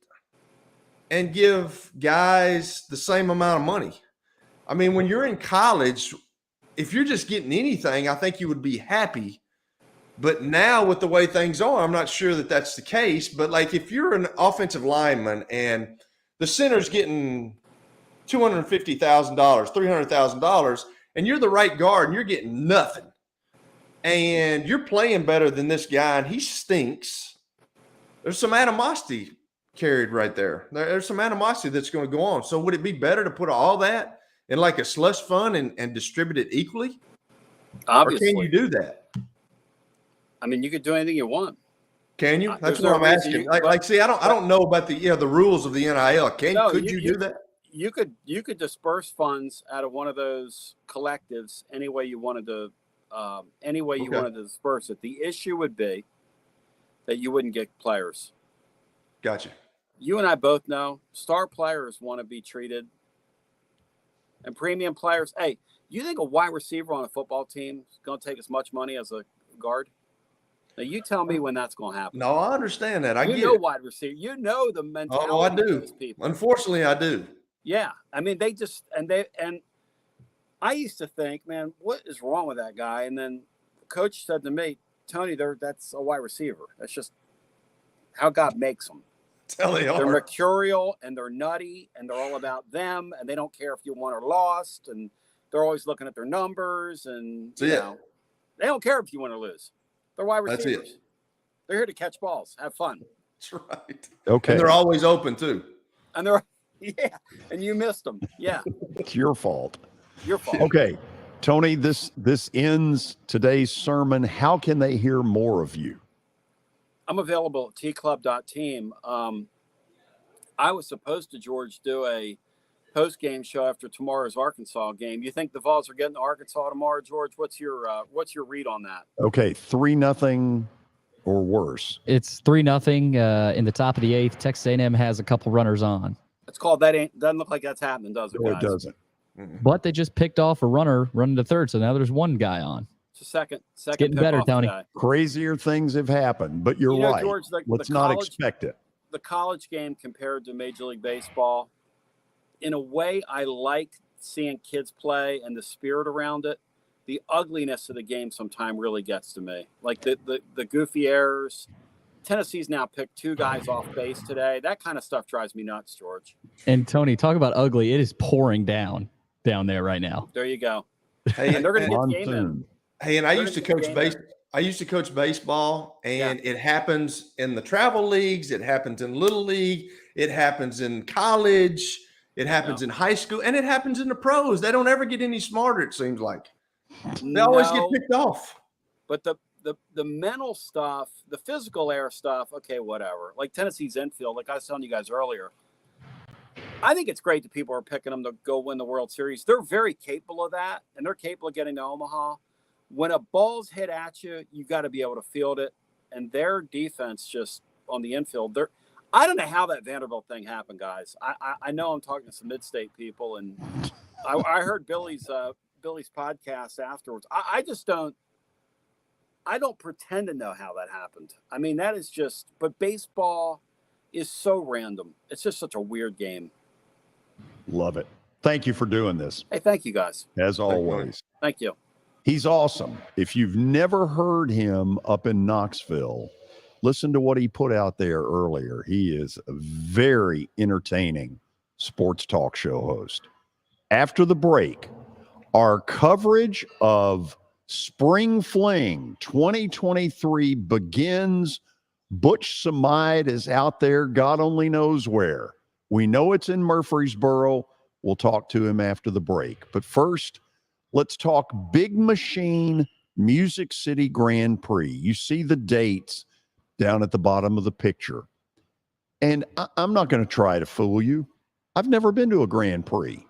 and give guys the same amount of money. I mean, when you're in college, if you're just getting anything, I think you would be happy. But now with the way things are, I'm not sure that that's the case. But like if you're an offensive lineman and the center's getting $250,000, $300,000, and you're the right guard and you're getting nothing, and you're playing better than this guy and he stinks, there's some animosity carried right there. There's some animosity that's going to go on. So would it be better to put all that in like a slush fund and distribute it equally? Obviously. Or can you do that? I mean, you could do anything you want. Can you? That's There's what no I'm reason asking. See, I don't know about the the rules of the NIL. Could you do that? You could disperse funds out of one of those collectives any way you wanted to wanted to disperse it. The issue would be that you wouldn't get players. Gotcha. You and I both know star players want to be treated, and premium players. Hey, you think a wide receiver on a football team is going to take as much money as a guard? Now you tell me when that's going to happen. No, I understand that. You know wide receiver. You know the mentality. Oh, I do. Of those people. Unfortunately, I do. Yeah, I mean they just and I used to think, man, what is wrong with that guy? And then the coach said to me, Tony, that's a wide receiver. That's just how God makes them. They're mercurial and they're nutty and they're all about them and they don't care if you won or lost and they're always looking at their numbers and you know, they don't care if you win or lose. They're wide receivers. That's it. They're here to catch balls, have fun. That's right. Okay. And they're always open too. And they're and you missed them. Yeah. It's your fault. Your fault. Okay. Tony, this ends today's sermon. How can they hear more of you? I'm available at tclub.team. I was supposed to, George, do a post-game show after tomorrow's Arkansas game. You think the Vols are getting to Arkansas tomorrow, George? What's your read on that? Okay, 3-0 or worse. It's 3-0 in the top of the 8th. Texas A&M has a couple runners on. It's called doesn't look like that's happening, does it? No, guys? it doesn't. But they just picked off a runner running to third, so now there's one guy on. It's a second getting better, Tony. Guy. Crazier things have happened, but you're right. George, Let's not expect it. The college game compared to Major League Baseball, in a way, I like seeing kids play and the spirit around it. The ugliness of the game sometimes really gets to me. Like the goofy errors. Tennessee's now picked 2 guys off base today. That kind of stuff drives me nuts, George. And Tony, talk about ugly. It is pouring down there right now. There you go. Hey, and they're going to get the game in. Hey, and I used to coach baseball, and it happens in the travel leagues. It happens in Little League. It happens in college. It happens in high school, and it happens in the pros. They don't ever get any smarter, it seems like. They always get picked off. But the mental stuff, the physical error stuff, okay, whatever. Like Tennessee's infield, like I was telling you guys earlier, I think it's great that people are picking them to go win the World Series. They're very capable of that, and they're capable of getting to Omaha. When a ball's hit at you, you got to be able to field it. And their defense just on the infield, I don't know how that Vanderbilt thing happened, guys. I know I'm talking to some mid-state people, and I heard Billy's podcast afterwards. I don't pretend to know how that happened. I mean, that is just – but baseball is so random. It's just such a weird game. Love it. Thank you for doing this. Hey, thank you, guys. As always. Thank you. He's awesome. If you've never heard him up in Knoxville, listen to what he put out there earlier. He is a very entertaining sports talk show host. After the break, our coverage of Spring Fling 2023 begins. Butch Samide is out there. God only knows where. We know it's in Murfreesboro. We'll talk to him after the break. But first, let's talk Big Machine Music City Grand Prix. You see the dates down at the bottom of the picture. And I'm not going to try to fool you. I've never been to a Grand Prix.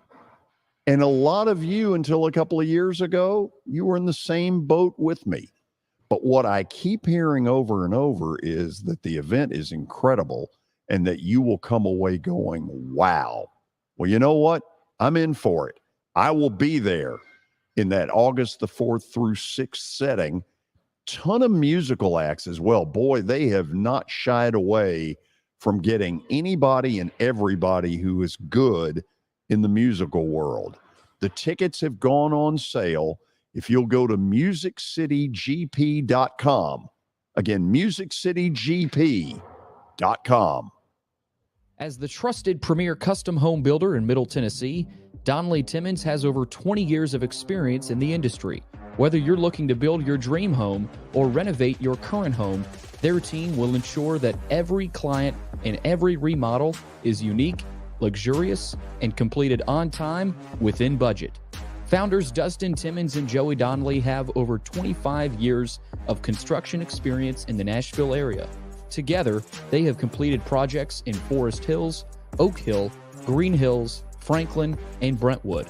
And a lot of you, until a couple of years ago, you were in the same boat with me. But what I keep hearing over and over is that the event is incredible and that you will come away going, wow. Well, you know what? I'm in for it. I will be there in that August the 4th through 6th setting. Ton of musical acts as well. Boy, they have not shied away from getting anybody and everybody who is good in the musical world. The tickets have gone on sale. If you'll go to musiccitygp.com, again, musiccitygp.com. As the trusted premier custom home builder in Middle Tennessee, Donnelly Timmons has over 20 years of experience in the industry. Whether you're looking to build your dream home or renovate your current home, their team will ensure that every client and every remodel is unique, luxurious, and completed on time within budget. Founders Dustin Timmons and Joey Donnelly have over 25 years of construction experience in the Nashville area. Together, they have completed projects in Forest Hills, Oak Hill, Green Hills, Franklin, and Brentwood.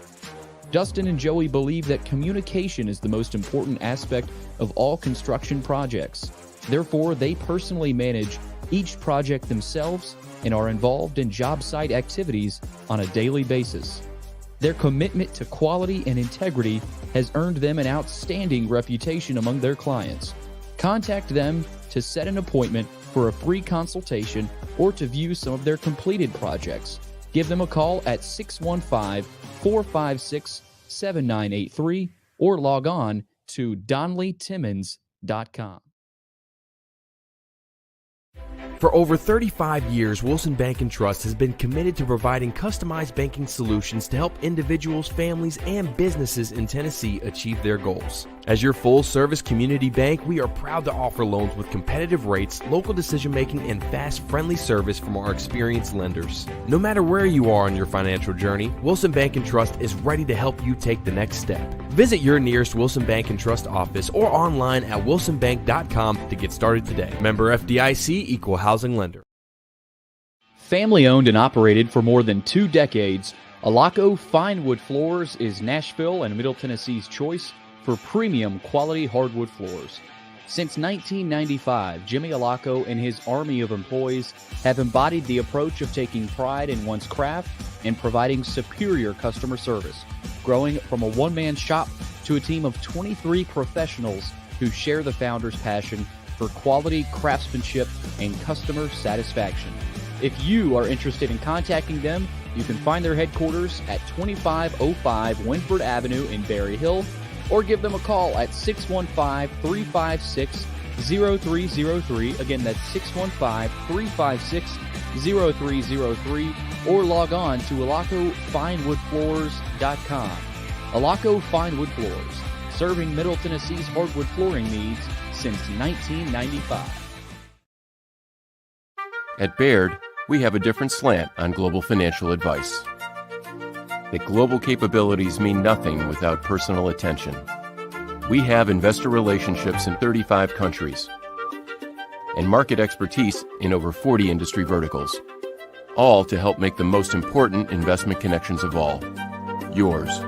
Dustin and Joey believe that communication is the most important aspect of all construction projects. Therefore, they personally manage each project themselves and are involved in job site activities on a daily basis. Their commitment to quality and integrity has earned them an outstanding reputation among their clients. Contact them to set an appointment for a free consultation or to view some of their completed projects. Give them a call at 615-456-7983 or log on to DonnellyTimmons.com. For over 35 years, Wilson Bank & Trust has been committed to providing customized banking solutions to help individuals, families, and businesses in Tennessee achieve their goals. As your full-service community bank, we are proud to offer loans with competitive rates, local decision-making, and fast, friendly service from our experienced lenders. No matter where you are on your financial journey, Wilson Bank & Trust is ready to help you take the next step. Visit your nearest Wilson Bank & Trust office or online at wilsonbank.com to get started today. Member FDIC, Equal Housing Lender. Family owned and operated for more than 2 decades, Alaco Fine Wood Floors is Nashville and Middle Tennessee's choice for premium quality hardwood floors. Since 1995, Jimmy Alaco and his army of employees have embodied the approach of taking pride in one's craft and providing superior customer service, growing from a one-man shop to a team of 23 professionals who share the founder's passion for quality craftsmanship and customer satisfaction. If you are interested in contacting them, you can find their headquarters at 2505 Winford Avenue in Berry Hill, or give them a call at 615-356-0303. Again, that's 615-356-0303, or log on to alacofinewoodfloors.com. Alaco Fine Wood Floors, serving Middle Tennessee's hardwood flooring needs since 1995. At Baird, we have a different slant on global financial advice. That global capabilities mean nothing without personal attention. We have investor relationships in 35 countries and market expertise in over 40 industry verticals, all to help make the most important investment connections of all, yours.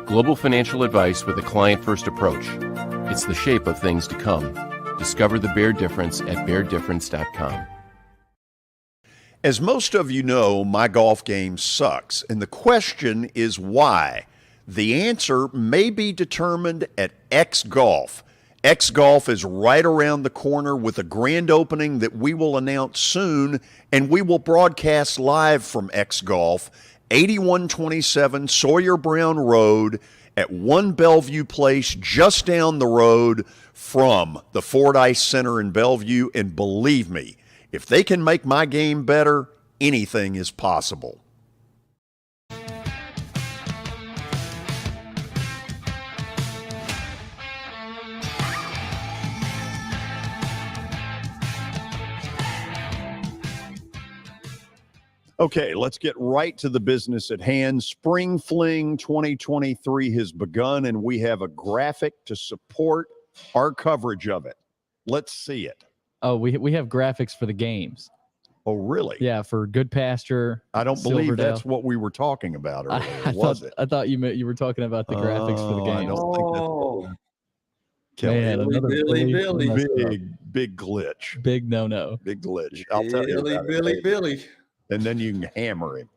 Global financial advice with a client-first approach. It's the shape of things to come. Discover the Baird difference at BairdDifference.com. As most of you know, my golf game sucks, and the question is why? The answer may be determined at X Golf. X Golf is right around the corner with a grand opening that we will announce soon, and we will broadcast live from X Golf, 8127 Sawyer Brown Road at One Bellevue Place, just down the road from the Fordyce Center in Bellevue. And believe me, if they can make my game better, anything is possible. Okay, let's get right to the business at hand. Spring Fling 2023 has begun, and we have a graphic to support our coverage of it. Let's see it. Oh, we have graphics for the games. Oh, really? Yeah, for Good Pasture. I don't believe Silverdale. that's what we were talking about earlier, I thought you were talking about the graphics for the game. I don't think that's what Oh, Kelly. Man, another Billy. Big glitch. Big no. Big glitch. I'll tell you about it. Billy. And then you can hammer him.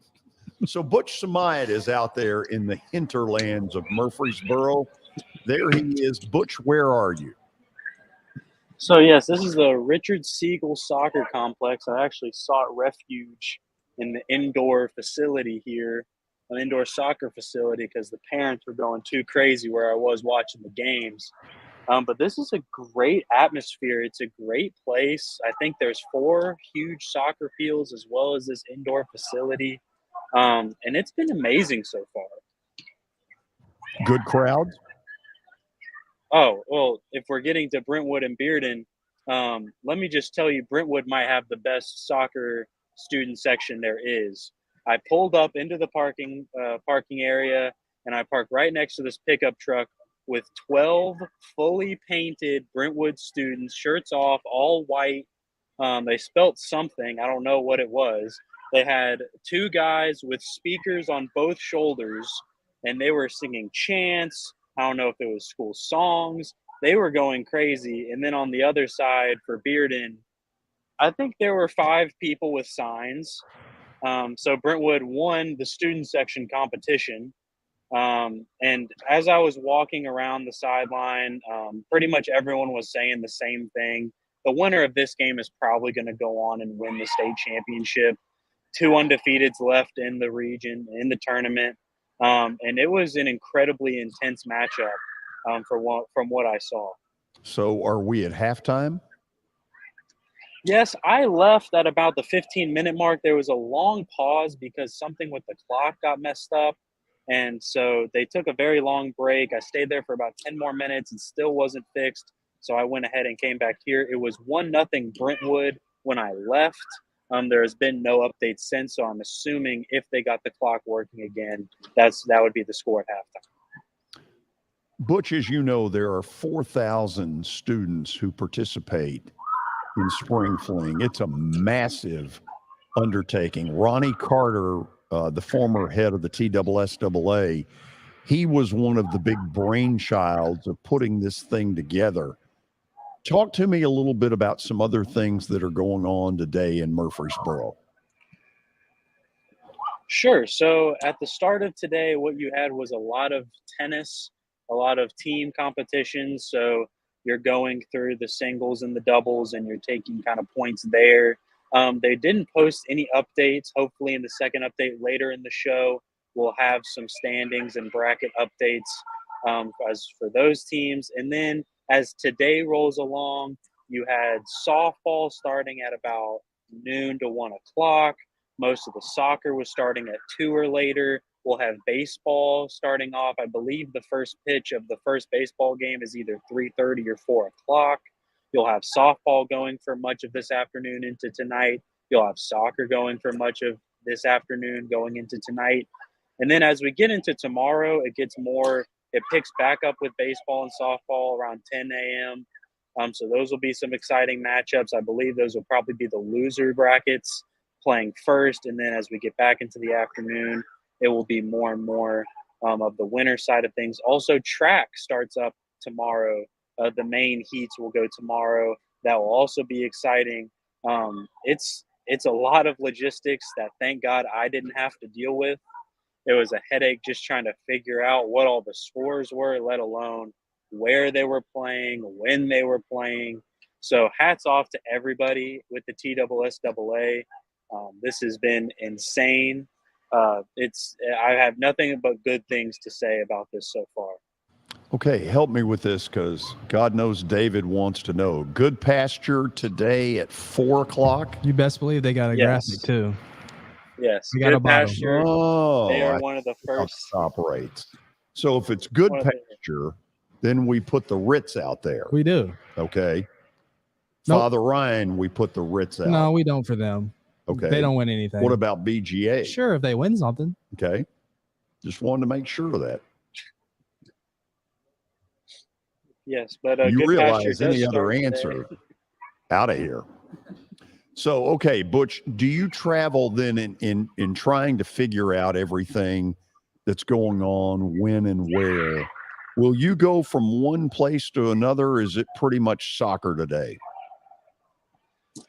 So Butch Samide is out there in the hinterlands of Murfreesboro. There he is. Butch, where are you? So, yes, this is the Richard Siegel Soccer Complex. I actually sought refuge in the indoor facility here, an indoor soccer facility, because the parents were going too crazy where I was watching the games. But this is a great atmosphere. It's a great place. I think there's 4 huge soccer fields as well as this indoor facility. And it's been amazing so far. Good crowds? Oh, well, if we're getting to Brentwood and Bearden, let me just tell you, Brentwood might have the best soccer student section there is. I pulled up into the parking area, and I parked right next to this pickup truck with 12 fully painted Brentwood students, shirts off, all white. They spelt something. I don't know what it was. They had 2 guys with speakers on both shoulders, and they were singing chants. I don't know if it was school songs. They were going crazy. And then on the other side for Bearden, I think there were 5 people with signs. So Brentwood won the student section competition. And as I was walking around the sideline, pretty much everyone was saying the same thing. The winner of this game is probably going to go on and win the state championship. 2 undefeateds left in the region, in the tournament. And it was an incredibly intense matchup from what I saw. So are we at halftime? Yes, I left at about the 15-minute mark. There was a long pause because something with the clock got messed up. And so they took a very long break. I stayed there for about 10 more minutes and still wasn't fixed. So I went ahead and came back here. It was 1-0 Brentwood when I left. There has been no update since, so I'm assuming if they got the clock working again, that would be the score at halftime. Butch, as you know, there are 4,000 students who participate in Spring Fling. It's a massive undertaking. Ronnie Carter, the former head of the TSSAA, he was one of the big brainchilds of putting this thing together. Talk to me a little bit about some other things that are going on today in Murfreesboro. Sure. So at the start of today, what you had was a lot of tennis, a lot of team competitions. So you're going through the singles and the doubles and you're taking kind of points there. They didn't post any updates. Hopefully in the second update later in the show, we'll have some standings and bracket updates as for those teams. And then as today rolls along, you had softball starting at about noon to 1 o'clock. Most of the soccer was starting at 2 or later. We'll have baseball starting off. I believe the first pitch of the first baseball game is either 3:30 or 4 o'clock. You'll have softball going for much of this afternoon into tonight. You'll have soccer going for much of this afternoon going into tonight. And then as we get into tomorrow, it picks back up with baseball and softball around 10 a.m. So those will be some exciting matchups. I believe those will probably be the loser brackets playing first. And then as we get back into the afternoon, it will be more and more of the winner side of things. Also, track starts up tomorrow. The main heats will go tomorrow. That will also be exciting. It's a lot of logistics that, thank God, I didn't have to deal with. It was a headache just trying to figure out what all the scores were, let alone where they were playing, when they were playing. So hats off to everybody with the TSSAA. This has been insane. I have nothing but good things to say about this so far. Okay, help me with this because God knows David wants to know. Good Pasture today at 4 o'clock. You best believe they got a graphic too. Yes, we got Good Pasture. They are one of the first. Operates. So if it's Good Pasture, then we put the Ritz out there. We do. Okay. Nope. Father Ryan, we put the Ritz out. No, we don't for them. Okay. They don't win anything. What about BGA? Sure, if they win something. Okay. Just wanted to make sure of that. Yes, but you Good realize Pasture any does other start answer today. out of here. So, okay, Butch, do you travel then in trying to figure out everything that's going on, when and where? Will you go from one place to another, or is it pretty much soccer today?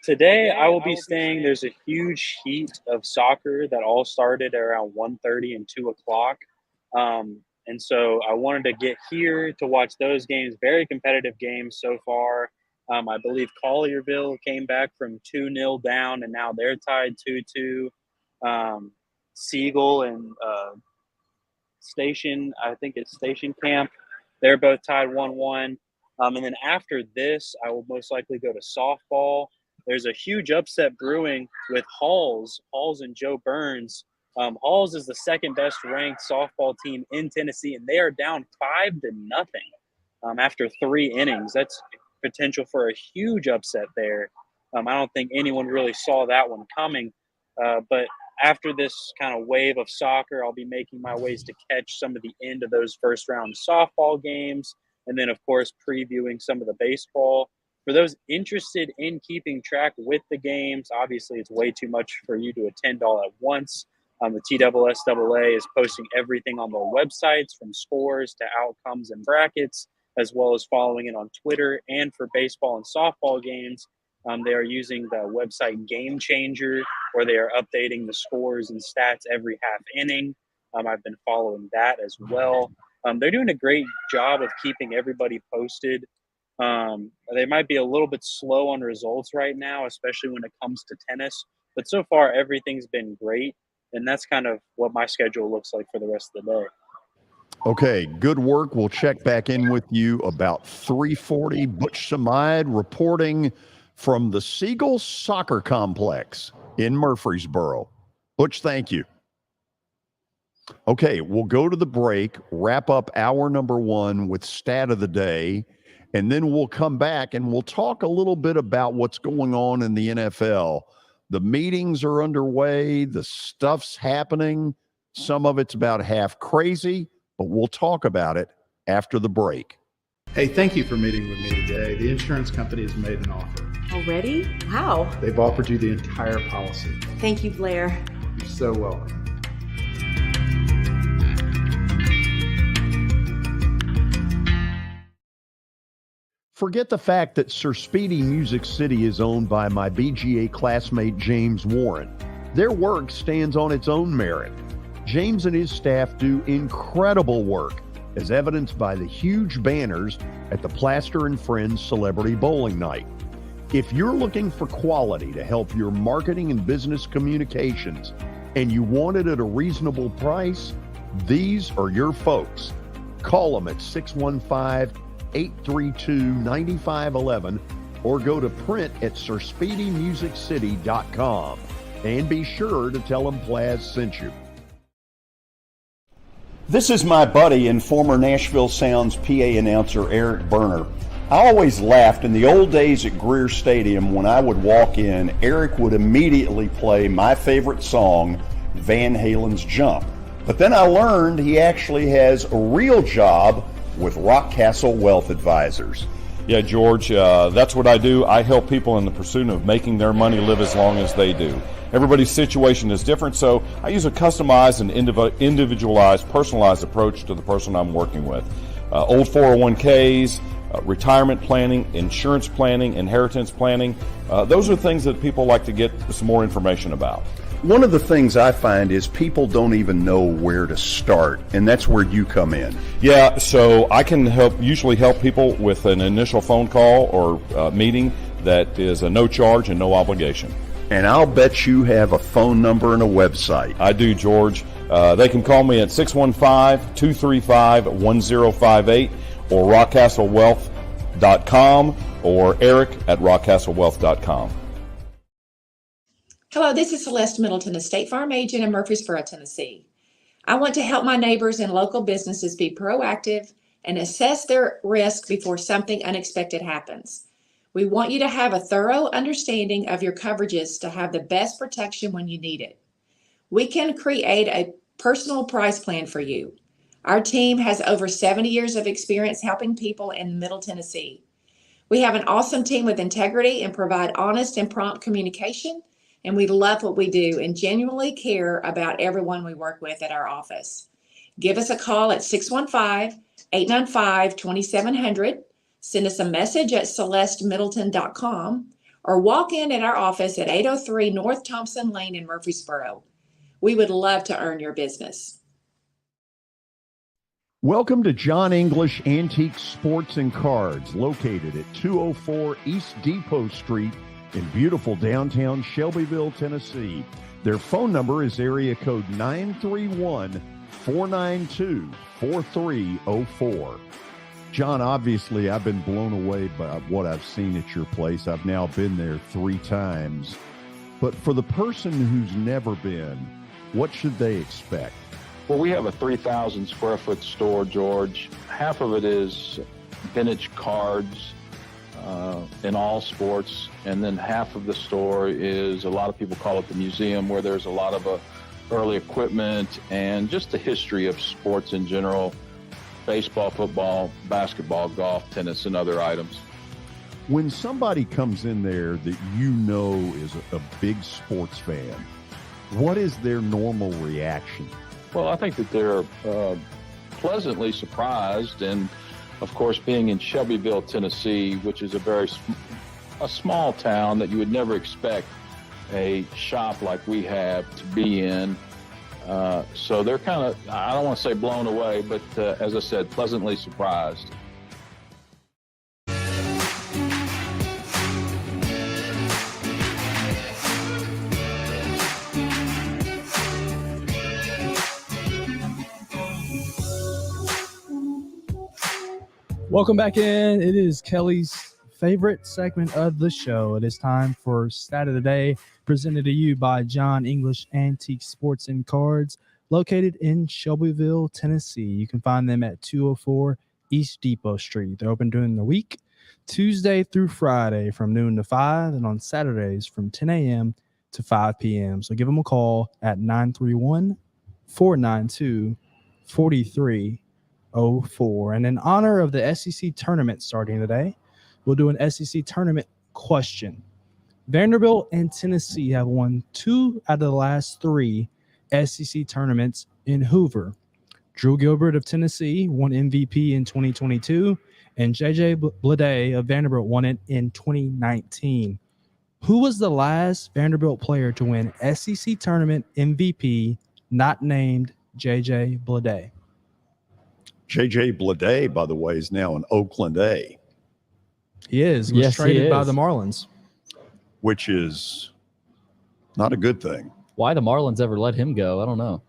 Today, I will be staying. There's a huge heat of soccer that all started around 1:30 and 2 o'clock. And so I wanted to get here to watch those games. Very competitive games so far. I believe Collierville came back from 2-0 down, and now they're tied 2-2. Siegel and Station, I think it's Station Camp, they're both tied 1-1. And then after this, I will most likely go to softball. There's a huge upset brewing with Halls and Joe Burns. Halls is the second best ranked softball team in Tennessee, and they are down 5-0 after 3 innings. That's potential for a huge upset there. I don't think anyone really saw that one coming. But after this kind of wave of soccer, I'll be making my ways to catch some of the end of those first round softball games. And then, of course, previewing some of the baseball. For those interested in keeping track with the games, obviously it's way too much for you to attend all at once. The TSSAA is posting everything on their websites, from scores to outcomes and brackets, as well as following it on Twitter. And for baseball and softball games, they are using the website Game Changer, where they are updating the scores and stats every half inning. I've been following that as well. They're doing a great job of keeping everybody posted. They might be a little bit slow on results right now, especially when it comes to tennis. But so far, everything's been great. And that's kind of what my schedule looks like for the rest of the day. Okay, good work. We'll check back in with you about 3:40. Butch Samide reporting from the Siegel Soccer Complex in Murfreesboro. Butch, thank you. Okay, we'll go to the break, wrap up hour number 1 with stat of the day, and then we'll come back and we'll talk a little bit about what's going on in the NFL. The meetings are underway. The stuff's happening. Some of it's about half crazy, but we'll talk about it after the break. Hey, thank you for meeting with me today. The insurance company has made an offer. Already? Wow. They've offered you the entire policy. Thank you, Blair. You're so welcome. Forget the fact that Sir Speedy Music City is owned by my BGA classmate James Warren. Their work stands on its own merit. James and his staff do incredible work, as evidenced by the huge banners at the Plaster and Friends Celebrity Bowling Night. If you're looking for quality to help your marketing and business communications, and you want it at a reasonable price, these are your folks. Call them at 615-832-9511 or go to print at sirspeedymusiccity.com. And be sure to tell them Plaz sent you. This is my buddy and former Nashville Sounds PA announcer Eric Berner. I always laughed in the old days at Greer Stadium when I would walk in, Eric would immediately play my favorite song, Van Halen's Jump. But then I learned he actually has a real job with Rockcastle Wealth Advisors. Yeah, George, that's what I do. I help people in the pursuit of making their money live as long as they do. Everybody's situation is different, so I use a customized and individualized, personalized approach to the person I'm working with. Old 401ks, retirement planning, insurance planning, inheritance planning. Those are things that people like to get some more information about. One of the things I find is people don't even know where to start, and that's where you come in. Yeah, so I can usually help people with an initial phone call or meeting that is a no charge and no obligation. And I'll bet you have a phone number and a website. I do, George. They can call me at 615-235-1058 or rockcastlewealth.com or Eric at rockcastlewealth.com. Hello, this is Celeste Middleton, a State Farm agent in Murfreesboro, Tennessee. I want to help my neighbors and local businesses be proactive and assess their risk before something unexpected happens. We want you to have a thorough understanding of your coverages to have the best protection when you need it. We can create a personal price plan for you. Our team has over 70 years of experience helping people in Middle Tennessee. We have an awesome team with integrity and provide honest and prompt communication, and we love what we do and genuinely care about everyone we work with at our office. Give us a call at 615-895-2700, send us a message at celestemiddleton.com, or walk in at our office at 803 North Thompson Lane in Murfreesboro. We would love to earn your business. Welcome to John English Antique Sports and Cards, located at 204 East Depot Street in beautiful downtown Shelbyville, Tennessee. Their phone number is area code 931-492-4304. John, obviously, I've been blown away by what I've seen at your place. I've now been there 3 times. But for the person who's never been, what should they expect? Well, we have a 3,000 square foot store, George. Half of it is vintage cards in all sports. And then half of the store is, a lot of people call it the museum, where there's a lot of early equipment and just the history of sports in general: baseball, football, basketball, golf, tennis, and other items. When somebody comes in there that you know is a big sports fan, what is their normal reaction? Well, I think that they're pleasantly surprised. And, of course, being in Shelbyville, Tennessee, which is a small town that you would never expect a shop like we have to be in. So they're kind of, I don't want to say blown away, but as I said, pleasantly surprised. Welcome back in. It is Kelly's favorite segment of the show. It is time for Stat of the Day, presented to you by John English Antique Sports and Cards, located in Shelbyville, Tennessee. You can find them at 204 East Depot Street. They're open during the week, Tuesday through Friday from noon to 5, and on Saturdays from 10 a.m. to 5 p.m. So give them a call at 931-492-4304. And in honor of the SEC tournament starting today, we'll do an SEC tournament question. Vanderbilt and Tennessee have won 2 out of the last 3 SEC tournaments in Hoover. Drew Gilbert of Tennessee won MVP in 2022, and J.J. Blade of Vanderbilt won it in 2019. Who was the last Vanderbilt player to win SEC tournament MVP not named J.J. Blade? J.J. Blade, by the way, is now in Oakland A. He is. He was traded by the Marlins. Which is not a good thing. Why the Marlins ever let him go, I don't know.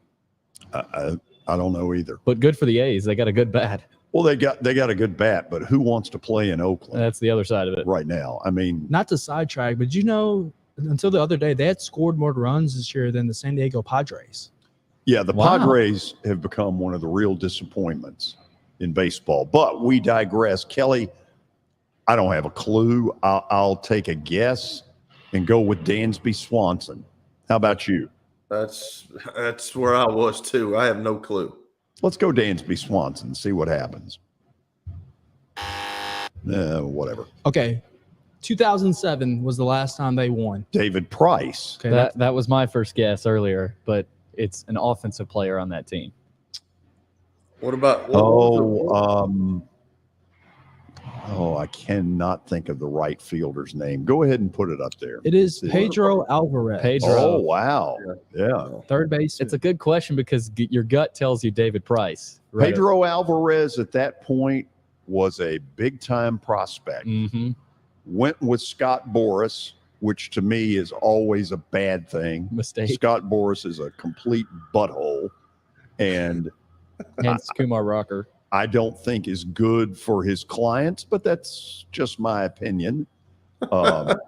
I don't know either. But good for the A's. They got a good bat. Well, they got a good bat, but who wants to play in Oakland? That's the other side of it. Right now. I mean, not to sidetrack, but until the other day, they had scored more runs this year than the San Diego Padres. Yeah, the Padres have become one of the real disappointments in baseball. But we digress. Kelly, I don't have a clue. I'll take a guess and go with Dansby Swanson. How about you? That's where I was too. I have no clue. Let's go Dansby Swanson and see what happens. Whatever. Okay. 2007 was the last time they won. David Price. Okay, that was my first guess earlier, but it's an offensive player on that team. What about? I cannot think of the right fielder's name. Go ahead and put it up there. It is Pedro Alvarez. Oh, wow. Yeah. Third base. It's a good question because your gut tells you David Price. Right? Pedro Alvarez at that point was a big-time prospect. Mm-hmm. Went with Scott Boras, which to me is always a bad thing. Mistake. Scott Boras is a complete butthole. And hence Kumar Rocker. I don't think is good for his clients, but that's just my opinion.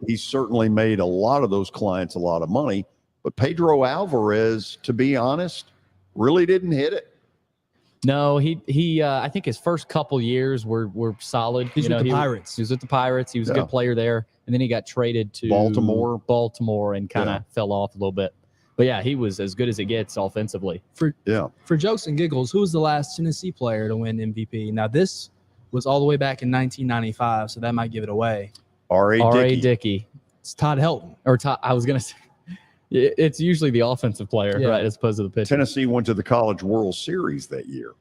He certainly made a lot of those clients a lot of money, but Pedro Alvarez, to be honest, really didn't hit it. No, he I think his first couple years were solid. He's with the Pirates. He was with the Pirates. He was a good player there, and then he got traded to Baltimore, and kind of fell off a little bit. But yeah, he was as good as it gets offensively. For jokes and giggles, who was the last Tennessee player to win MVP? Now this was all the way back in 1995, so that might give it away. R.A. Dickey. It's Todd Helton. Or Todd, I was going to say, it's usually the offensive player, right, as opposed to the pitcher. Tennessee went to the College World Series that year.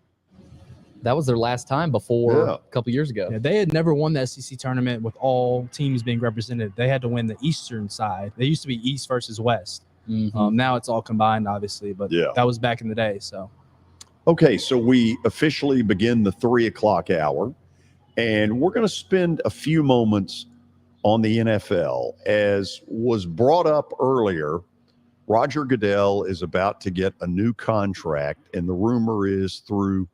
That was their last time before a couple years ago. Yeah, they had never won the SEC tournament with all teams being represented. They had to win the Eastern side. They used to be East versus West. Now it's all combined, obviously, but that was back in the day. So, okay, so we officially begin the 3 o'clock hour, and we're going to spend a few moments on the NFL. As was brought up earlier, Roger Goodell is about to get a new contract, and the rumor is through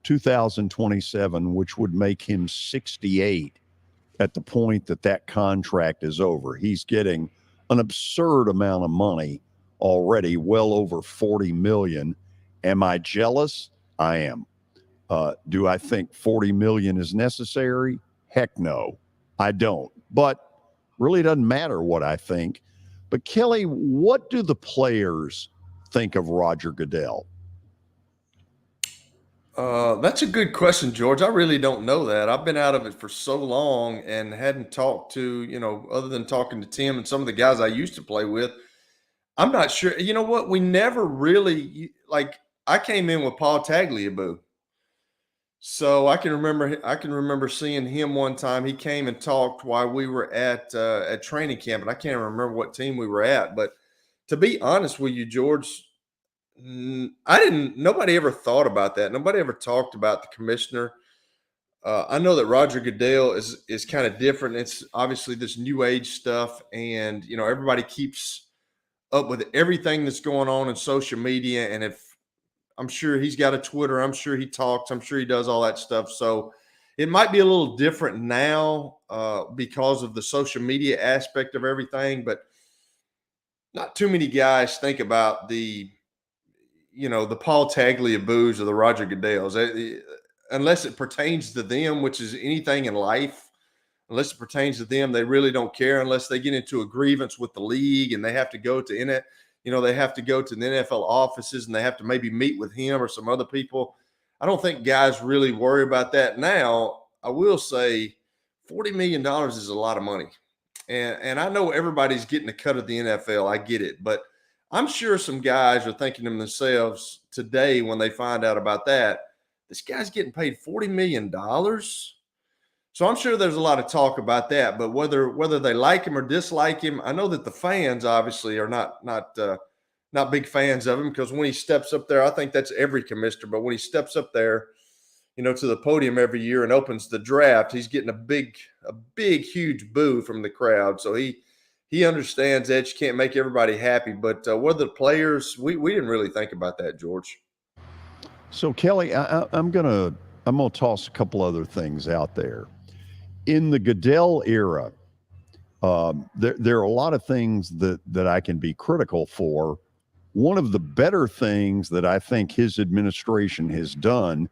2027, which would make him 68 at the point that contract is over. He's getting an absurd amount of money already, well over $40 million. Am I jealous? I am. Do I think $40 million is necessary? Heck no, I don't. But really doesn't matter what I think. But Kelly, what do the players think of Roger Goodell? That's a good question, George. I really don't know that. I've been out of it for so long and hadn't talked to, other than talking to Tim and some of the guys I used to play with. I'm not sure. You know what? We never really, I came in with Paul Tagliabue. So I can remember seeing him one time. He came and talked while we were at training camp, and I can't remember what team we were at. But to be honest with you, George, nobody ever thought about that. Nobody ever talked about the commissioner. I know that Roger Goodell is kind of different. It's obviously this new age stuff, and everybody keeps up with everything that's going on in social media. And if I'm sure he's got a Twitter, I'm sure he talks, I'm sure he does all that stuff. So it might be a little different now because of the social media aspect of everything. But not too many guys think about the Paul Tagliabues or the Roger Goodells, unless it pertains to them, which is anything in life. Unless it pertains to them, they really don't care unless they get into a grievance with the league and they have to go to they have to go to the NFL offices and they have to maybe meet with him or some other people. I don't think guys really worry about that now. I will say $40 million is a lot of money. And I know everybody's getting a cut of the NFL. I get it. But I'm sure some guys are thinking to themselves today when they find out about that, this guy's getting paid $40 million. So I'm sure there's a lot of talk about that, but whether they like him or dislike him, I know that the fans obviously are not big fans of him, because when he steps up there, I think that's every commissioner, but when he steps up there, to the podium every year and opens the draft, he's getting a big, huge boo from the crowd. So he understands that you can't make everybody happy, but whether the players, we didn't really think about that, George. So Kelly, I'm gonna toss a couple other things out there. In the Goodell era, there are a lot of things that I can be critical for. One of the better things that I think his administration has done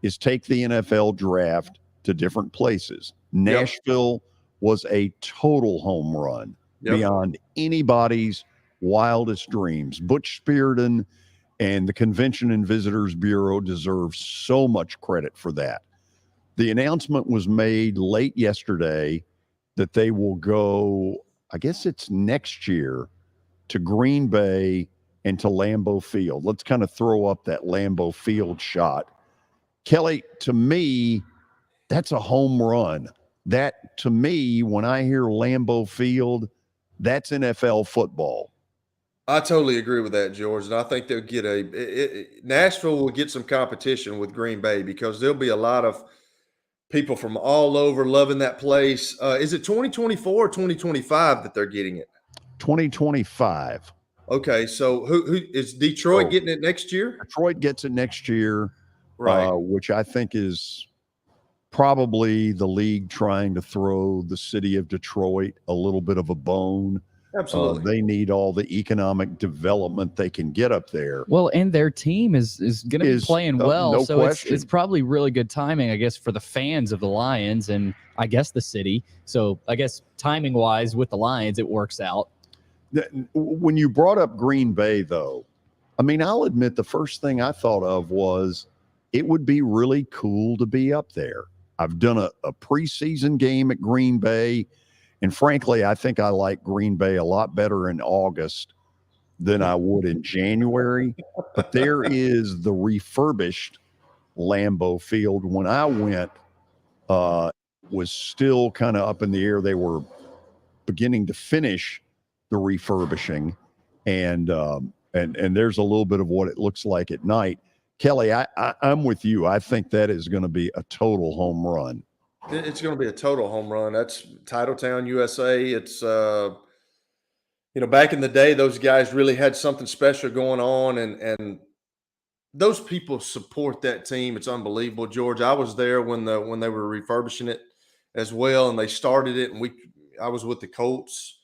is take the NFL draft to different places. Nashville was a total home run beyond anybody's wildest dreams. Butch Spearden and the Convention and Visitors Bureau deserve so much credit for that. The announcement was made late yesterday that they will go, I guess it's next year, to Green Bay and to Lambeau Field. Let's kind of throw up that Lambeau Field shot. Kelly, to me, that's a home run. That, to me, when I hear Lambeau Field, that's NFL football. I totally agree with that, George. And I think they'll get Nashville will get some competition with Green Bay, because there'll be a lot of people from all over loving that place. Is it 2024 or 2025 that they're getting it? 2025. Okay, so who is Detroit getting it next year? Detroit gets it next year, right? Which I think is probably the league trying to throw the city of Detroit a little bit of a bone. Absolutely. They need all the economic development they can get up there. Well, and their team is going to be playing well. No so it's probably really good timing, I guess, for the fans of the Lions and I guess the city. So I guess timing wise with the Lions, it works out. When you brought up Green Bay, though, I mean, I'll admit the first thing I thought of was it would be really cool to be up there. I've done a preseason game at Green Bay, and frankly, I think I like Green Bay a lot better in August than I would in January. But there is the refurbished Lambeau Field. When I went, was still kind of up in the air. They were beginning to finish the refurbishing, and there's a little bit of what it looks like at night. Kelly, I'm with you. I think that is going to be a total home run. It's going to be a total home run. That's Titletown, USA. It's back in the day, those guys really had something special going on, and those people support that team. It's unbelievable, George. I was there when they were refurbishing it as well, and they started it, and I was with the Colts.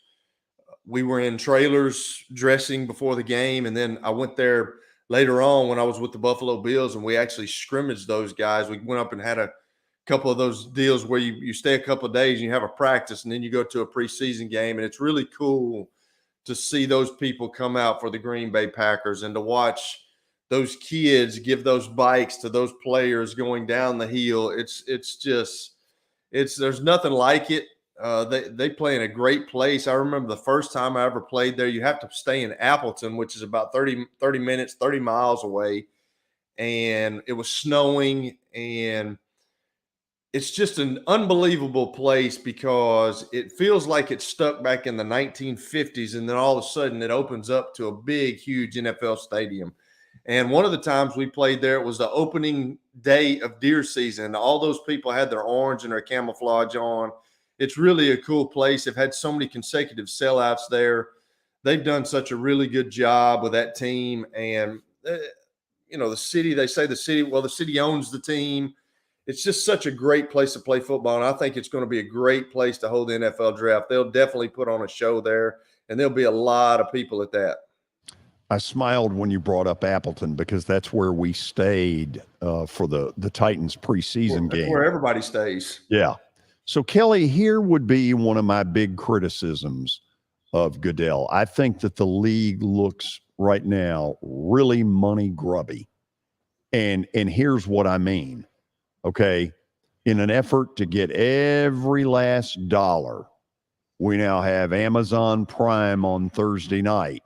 We were in trailers dressing before the game, and then I went there later on when I was with the Buffalo Bills, and we actually scrimmaged those guys. We went up and had a couple of those deals where you stay a couple of days and you have a practice, and then you go to a preseason game, and it's really cool to see those people come out for the Green Bay Packers and to watch those kids give those bikes to those players going down the hill. There's nothing like it. They play in a great place. I remember the first time I ever played there, you have to stay in Appleton, which is about 30 minutes, 30 miles away. And it was snowing, and it's just an unbelievable place because it feels like it's stuck back in the 1950s. And then all of a sudden it opens up to a big, huge NFL stadium. And one of the times we played there, it was the opening day of deer season. All those people had their orange and their camouflage on. It's really a cool place. They've had so many consecutive sellouts there. They've done such a really good job with that team. And, the city, they say the city owns the team. It's just such a great place to play football. And I think it's going to be a great place to hold the NFL draft. They'll definitely put on a show there, and there'll be a lot of people at that. I smiled when you brought up Appleton because that's where we stayed for the Titans preseason game. Where everybody stays. Yeah. So, Kelly, here would be one of my big criticisms of Goodell. I think that the league looks right now really money grubby. And here's what I mean. Okay. In an effort to get every last dollar, we now have Amazon Prime on Thursday night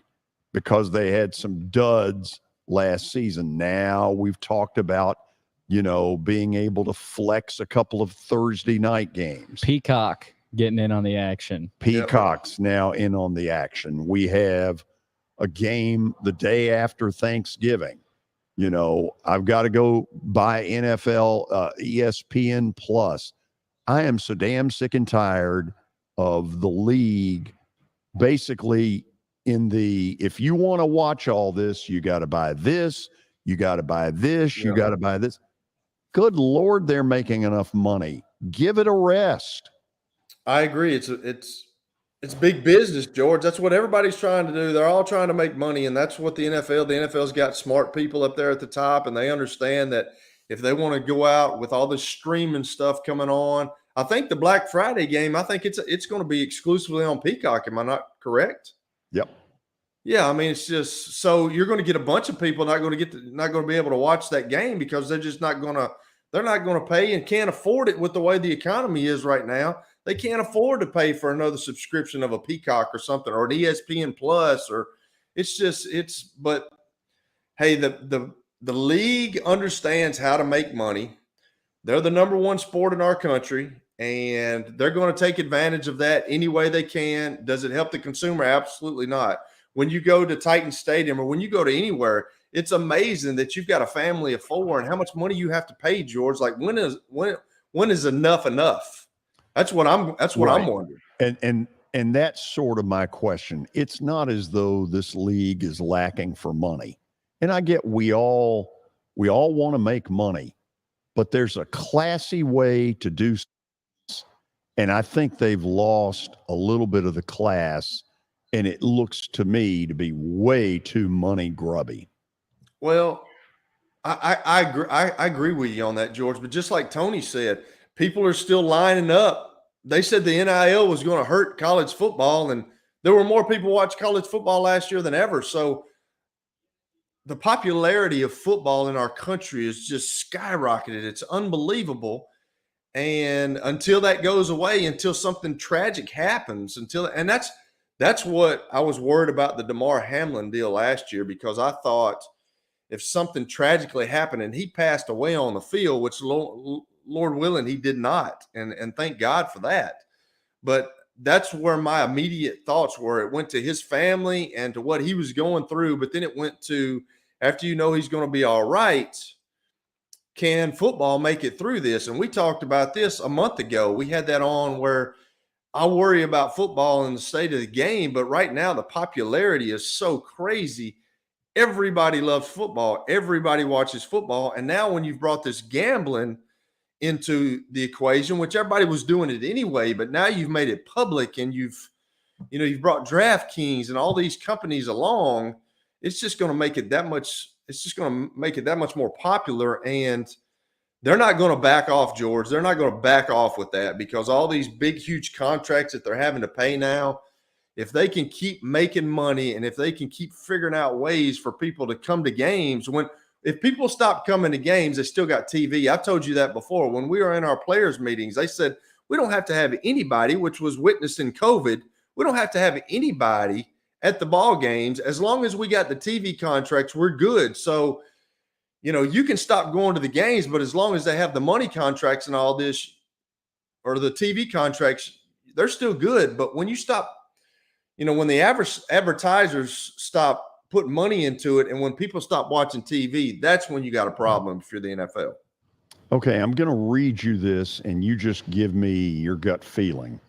because they had some duds last season. Now we've talked about, being able to flex a couple of Thursday night games. Peacock getting in on the action. Peacock's now in on the action. We have a game the day after Thanksgiving. I've got to go buy NFL ESPN Plus. I am so damn sick and tired of the league basically if you want to watch all this, you got to buy this, you got to buy this, you got to buy this. Good Lord, they're making enough money. Give it a rest. I agree. It's big business, George. That's what everybody's trying to do. They're all trying to make money, and that's what the NFL's got smart people up there at the top, and they understand that if they want to go out with all this streaming stuff coming on, I think the Black Friday game, I think it's going to be exclusively on Peacock. Am I not correct? Yep. Yeah, I mean, it's just so you're going to get a bunch of people not going to be able to watch that game because they're just not going to pay and can't afford it with the way the economy is right now. They can't afford to pay for another subscription of a Peacock or something or an ESPN Plus but hey, the league understands how to make money. They're the number one sport in our country, and they're going to take advantage of that any way they can. Does it help the consumer? Absolutely not. When you go to Titan Stadium or when you go to anywhere, it's amazing that you've got a family of four and how much money you have to pay, George. Like when is enough enough? That's what I'm wondering. And that's sort of my question. It's not as though this league is lacking for money. And I get we all want to make money, but there's a classy way to do this. And I think they've lost a little bit of the class, and it looks to me to be way too money grubby. Well, I agree with you on that, George. But just like Tony said, people are still lining up. They said the NIL was going to hurt college football, and there were more people watch college football last year than ever. So the popularity of football in our country is just skyrocketed. It's unbelievable. And until that goes away, until something tragic happens, and that's what I was worried about the DeMar Hamlin deal last year, because I thought if something tragically happened and he passed away on the field, which Lord willing, he did not. And thank God for that. But that's where my immediate thoughts were. It went to his family and to what he was going through. But then it went to, after he's going to be all right, can football make it through this? And we talked about this a month ago. We had that on where I worry about football and the state of the game. But right now, the popularity is so crazy. Everybody loves football. Everybody watches football. And now when you've brought this gambling into the equation, which everybody was doing it anyway, but now you've made it public and you've brought DraftKings and all these companies along, it's just going to make it that much more popular. And they're not going to back off, George. They're not going to back off with that, because all these big, huge contracts that they're having to pay now, if they can keep making money and if they can keep figuring out ways for people to come to games, if people stop coming to games, they still got TV. I've told you that before. When we were in our players meetings, they said, we don't have to have anybody, which was witnessed in COVID. We don't have to have anybody at the ball games. As long as we got the TV contracts, we're good. So, you can stop going to the games, but as long as they have the money contracts and all this, or the TV contracts, they're still good. But when you stop, when the average advertisers stop putting money into it, and when people stop watching TV, that's when you got a problem if you're the NFL. Okay, I'm going to read you this, and you just give me your gut feeling.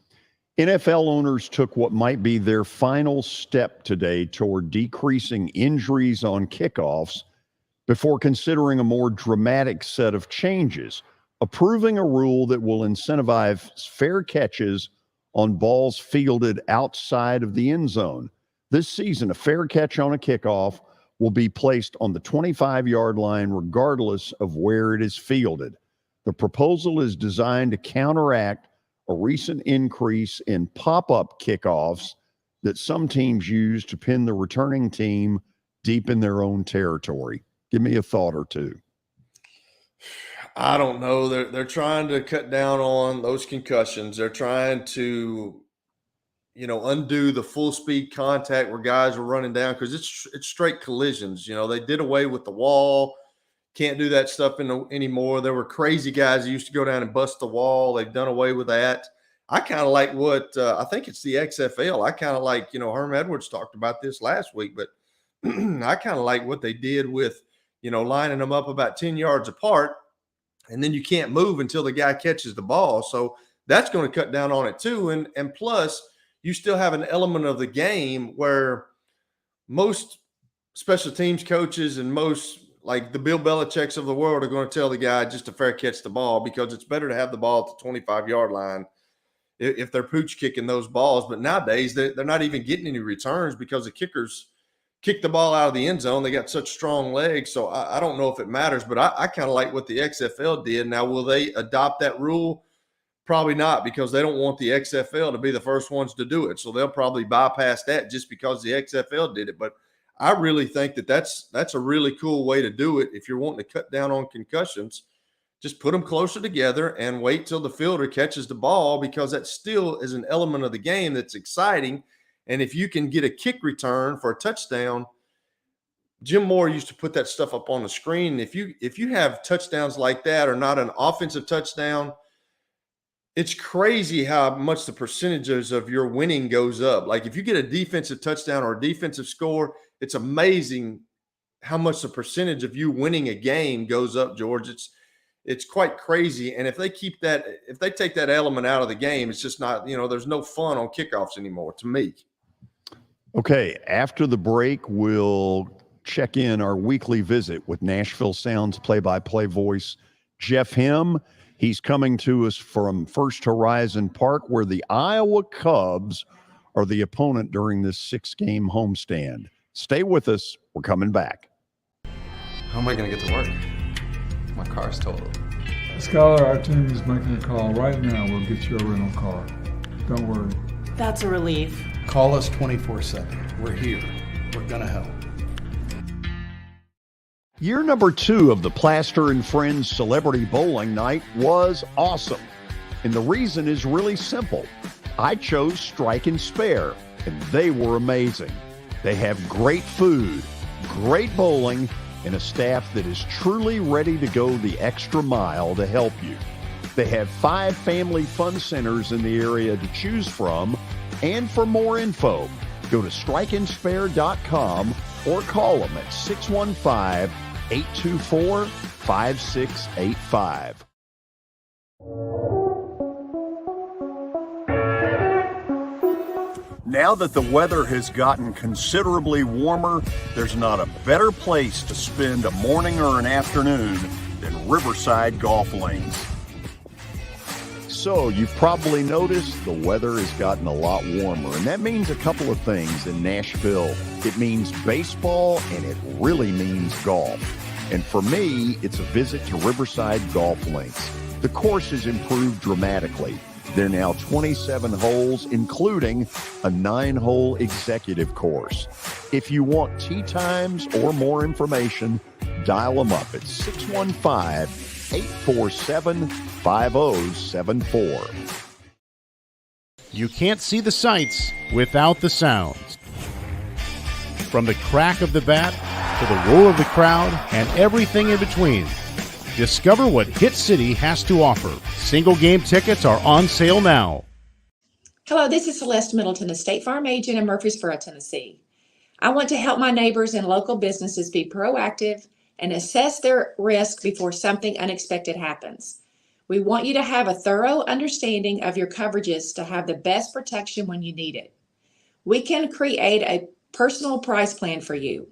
NFL owners took what might be their final step today toward decreasing injuries on kickoffs before considering a more dramatic set of changes, approving a rule that will incentivize fair catches on balls fielded outside of the end zone. This season, a fair catch on a kickoff will be placed on the 25-yard line regardless of where it is fielded. The proposal is designed to counteract a recent increase in pop-up kickoffs that some teams use to pin the returning team deep in their own territory. Give me a thought or two. I don't know. They're trying to cut down on those concussions. They're trying to, undo the full speed contact where guys are running down, because it's straight collisions. They did away with the wall. Can't do that stuff anymore. There were crazy guys who used to go down and bust the wall. They've done away with that. I kind of like what I think it's the XFL. I kind of like, Herm Edwards talked about this last week, but I kind of like what they did with, lining them up about 10 yards apart, and then you can't move until the guy catches the ball. So that's going to cut down on it too. And plus, you still have an element of the game where most special teams coaches and most, like the Bill Belichick's of the world, are going to tell the guy just to fair catch the ball, because it's better to have the ball at the 25-yard line if they're pooch kicking those balls. But nowadays, they're not even getting any returns because the kickers kick the ball out of the end zone. They got such strong legs. So I don't know if it matters, but I kind of like what the XFL did. Now, will they adopt that rule? Probably not, because they don't want the XFL to be the first ones to do it. So they'll probably bypass that just because the XFL did it. But I really think that's a really cool way to do it. If you're wanting to cut down on concussions, just put them closer together and wait till the fielder catches the ball, because that still is an element of the game that's exciting. And if you can get a kick return for a touchdown, Jim Moore used to put that stuff up on the screen. If you have touchdowns like that, or not an offensive touchdown, it's crazy how much the percentages of your winning goes up. Like if you get a defensive touchdown or a defensive score, it's amazing how much the percentage of you winning a game goes up, George. It's quite crazy. And if they take that element out of the game, it's just not, there's no fun on kickoffs anymore, to me. Okay, after the break, we'll check in our weekly visit with Nashville Sounds play-by-play voice Jeff Him. He's coming to us from First Horizon Park, where the Iowa Cubs are the opponent during this 6-game homestand. Stay with us. We're coming back. How am I going to get to work? My car's totaled. Skylar, our team is making a call right now. We'll get you a rental car. Don't worry. That's a relief. Call us 24/7. We're here. We're going to help. Year number 2 of the Plaster and Friends Celebrity Bowling Night was awesome. And the reason is really simple. I chose Strike and Spare, and they were amazing. They have great food, great bowling, and a staff that is truly ready to go the extra mile to help you. They have 5 family fun centers in the area to choose from. And for more info, go to strikeandspare.com or call them at 615-824-5685. Now that the weather has gotten considerably warmer, there's not a better place to spend a morning or an afternoon than Riverside Golf Links. So you've probably noticed the weather has gotten a lot warmer, and that means a couple of things in Nashville. It means baseball, and it really means golf. And for me, it's a visit to Riverside Golf Links. The course has improved dramatically. There are now 27 holes, including a 9-hole executive course. If you want tee times or more information, dial them up at 615-847-5074. You can't see the sights without the sounds. From the crack of the bat to the roar of the crowd and everything in between. Discover what Hit City has to offer. Single game tickets are on sale now. Hello, this is Celeste Middleton, a State Farm agent in Murfreesboro, Tennessee. I want to help my neighbors and local businesses be proactive and assess their risk before something unexpected happens. We want you to have a thorough understanding of your coverages to have the best protection when you need it. We can create a personal price plan for you.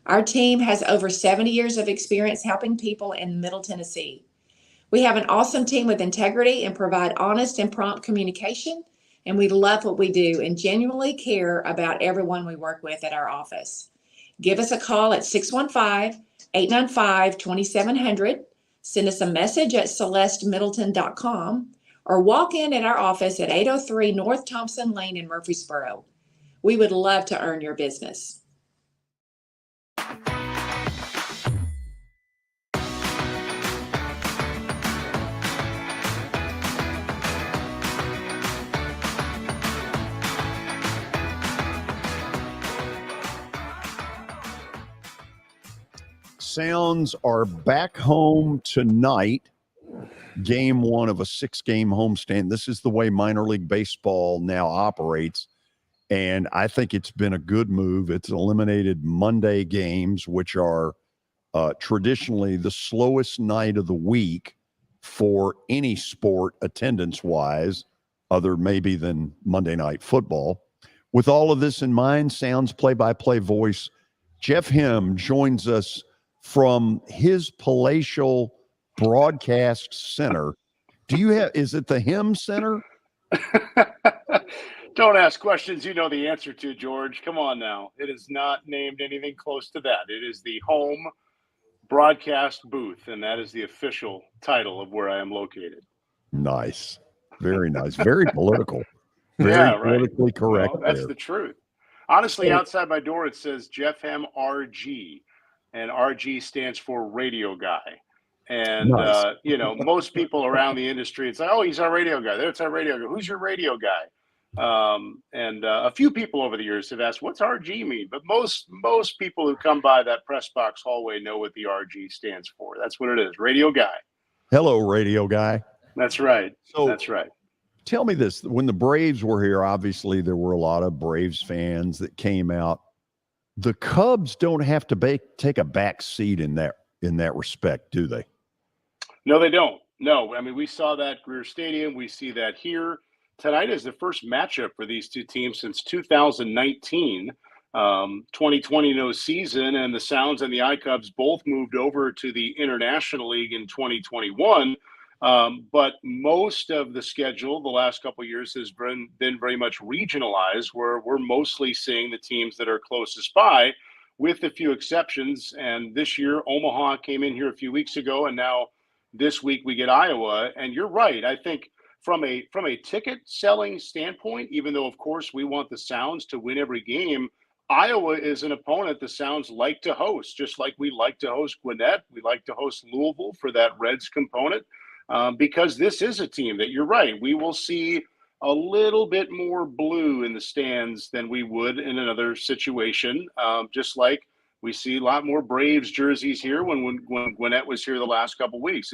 Our team has over 70 years of experience helping people in Middle Tennessee. We have an awesome team with integrity and provide honest and prompt communication, and we love what we do and genuinely care about everyone we work with at our office. Give us a call at 615-895-2700, send us a message at celestemiddleton.com, or walk in at our office at 803 North Thompson Lane in Murfreesboro. We would love to earn your business. Sounds are back home tonight. Game 1 of a 6-game homestand. This is the way minor league baseball now operates. And I think it's been a good move. It's eliminated Monday games, which are traditionally the slowest night of the week for any sport attendance-wise, other maybe than Monday Night Football. With all of this in mind, Sounds play-by-play voice Jeff Him joins us from his palatial broadcast center. Is it the Him Center? Don't ask questions you know the answer to, George. Come on now. It is not named anything close to that. It is the home broadcast booth, and that is the official title of where I am located. Nice. Very nice. Very political. Very yeah, right. politically correct. Well, that's the truth. Honestly, outside my door, it says Jeff Hem RG, and RG stands for radio guy. And, nice. Most people around the industry, it's like, oh, he's our radio guy. That's our radio guy. Who's your radio guy? And a few people over the years have asked, what's RG mean? But most people who come by that press box hallway know what the RG stands for. That's what it is. Radio guy. Hello, radio guy. That's right. So, that's right. Tell me this. When the Braves were here, obviously there were a lot of Braves fans that came out. The Cubs don't have to take a back seat in that respect, do they? No, they don't. No. I mean, we saw that at Greer Stadium. We see that here. Tonight is the first matchup for these two teams since 2019. 2020 no season, and the Sounds and the iCubs both moved over to the International League in 2021. But most of the schedule the last couple of years has been very much regionalized, where we're mostly seeing the teams that are closest by, with a few exceptions. And this year, Omaha came in here a few weeks ago, and now this week we get Iowa. And you're right. I think from a ticket selling standpoint, even though, of course, we want the Sounds to win every game, Iowa is an opponent the Sounds like to host, just like we like to host Gwinnett. We like to host Louisville for that Reds component. because this is a team that, you're right, we will see a little bit more blue in the stands than we would in another situation. Just like we see a lot more Braves jerseys here when Gwinnett was here the last couple of weeks.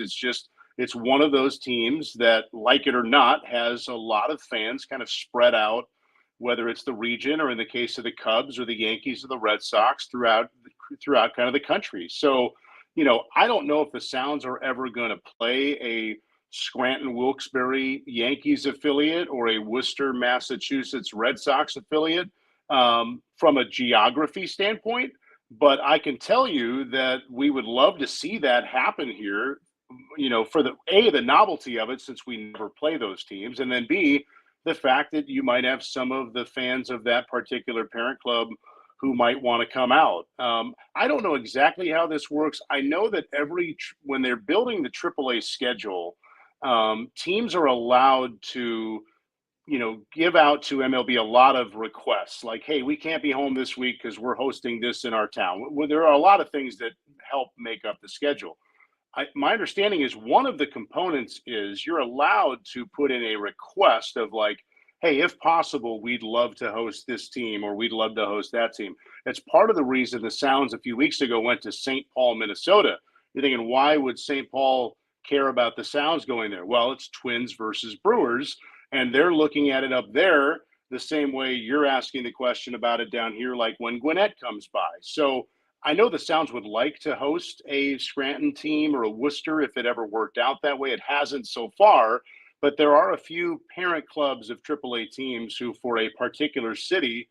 It's one of those teams that, like it or not, has a lot of fans kind of spread out, whether it's the region or in the case of the Cubs or the Yankees or the Red Sox throughout kind of the country. So, I don't know if the Sounds are ever going to play a Scranton Wilkes-Barre Yankees affiliate or a Worcester, Massachusetts Red Sox affiliate from a geography standpoint. But I can tell you that we would love to see that happen here, for the novelty of it, since we never play those teams, and then B, the fact that you might have some of the fans of that particular parent club who might want to come out. I don't know exactly how this works. I know that when they're building the AAA schedule, teams are allowed to, give out to MLB a lot of requests, like, hey, we can't be home this week because we're hosting this in our town. Well, there are a lot of things that help make up the schedule. My understanding is one of the components is you're allowed to put in a request of like, hey, if possible, we'd love to host this team or we'd love to host that team. It's part of the reason the Sounds a few weeks ago went to St. Paul, Minnesota. You're thinking, why would St. Paul care about the Sounds going there? Well, it's Twins versus Brewers, and they're looking at it up there the same way you're asking the question about it down here, like when Gwinnett comes by. So I know the Sounds would like to host a Scranton team or a Worcester if it ever worked out that way. It hasn't so far, but there are a few parent clubs of AAA teams who, for a particular city,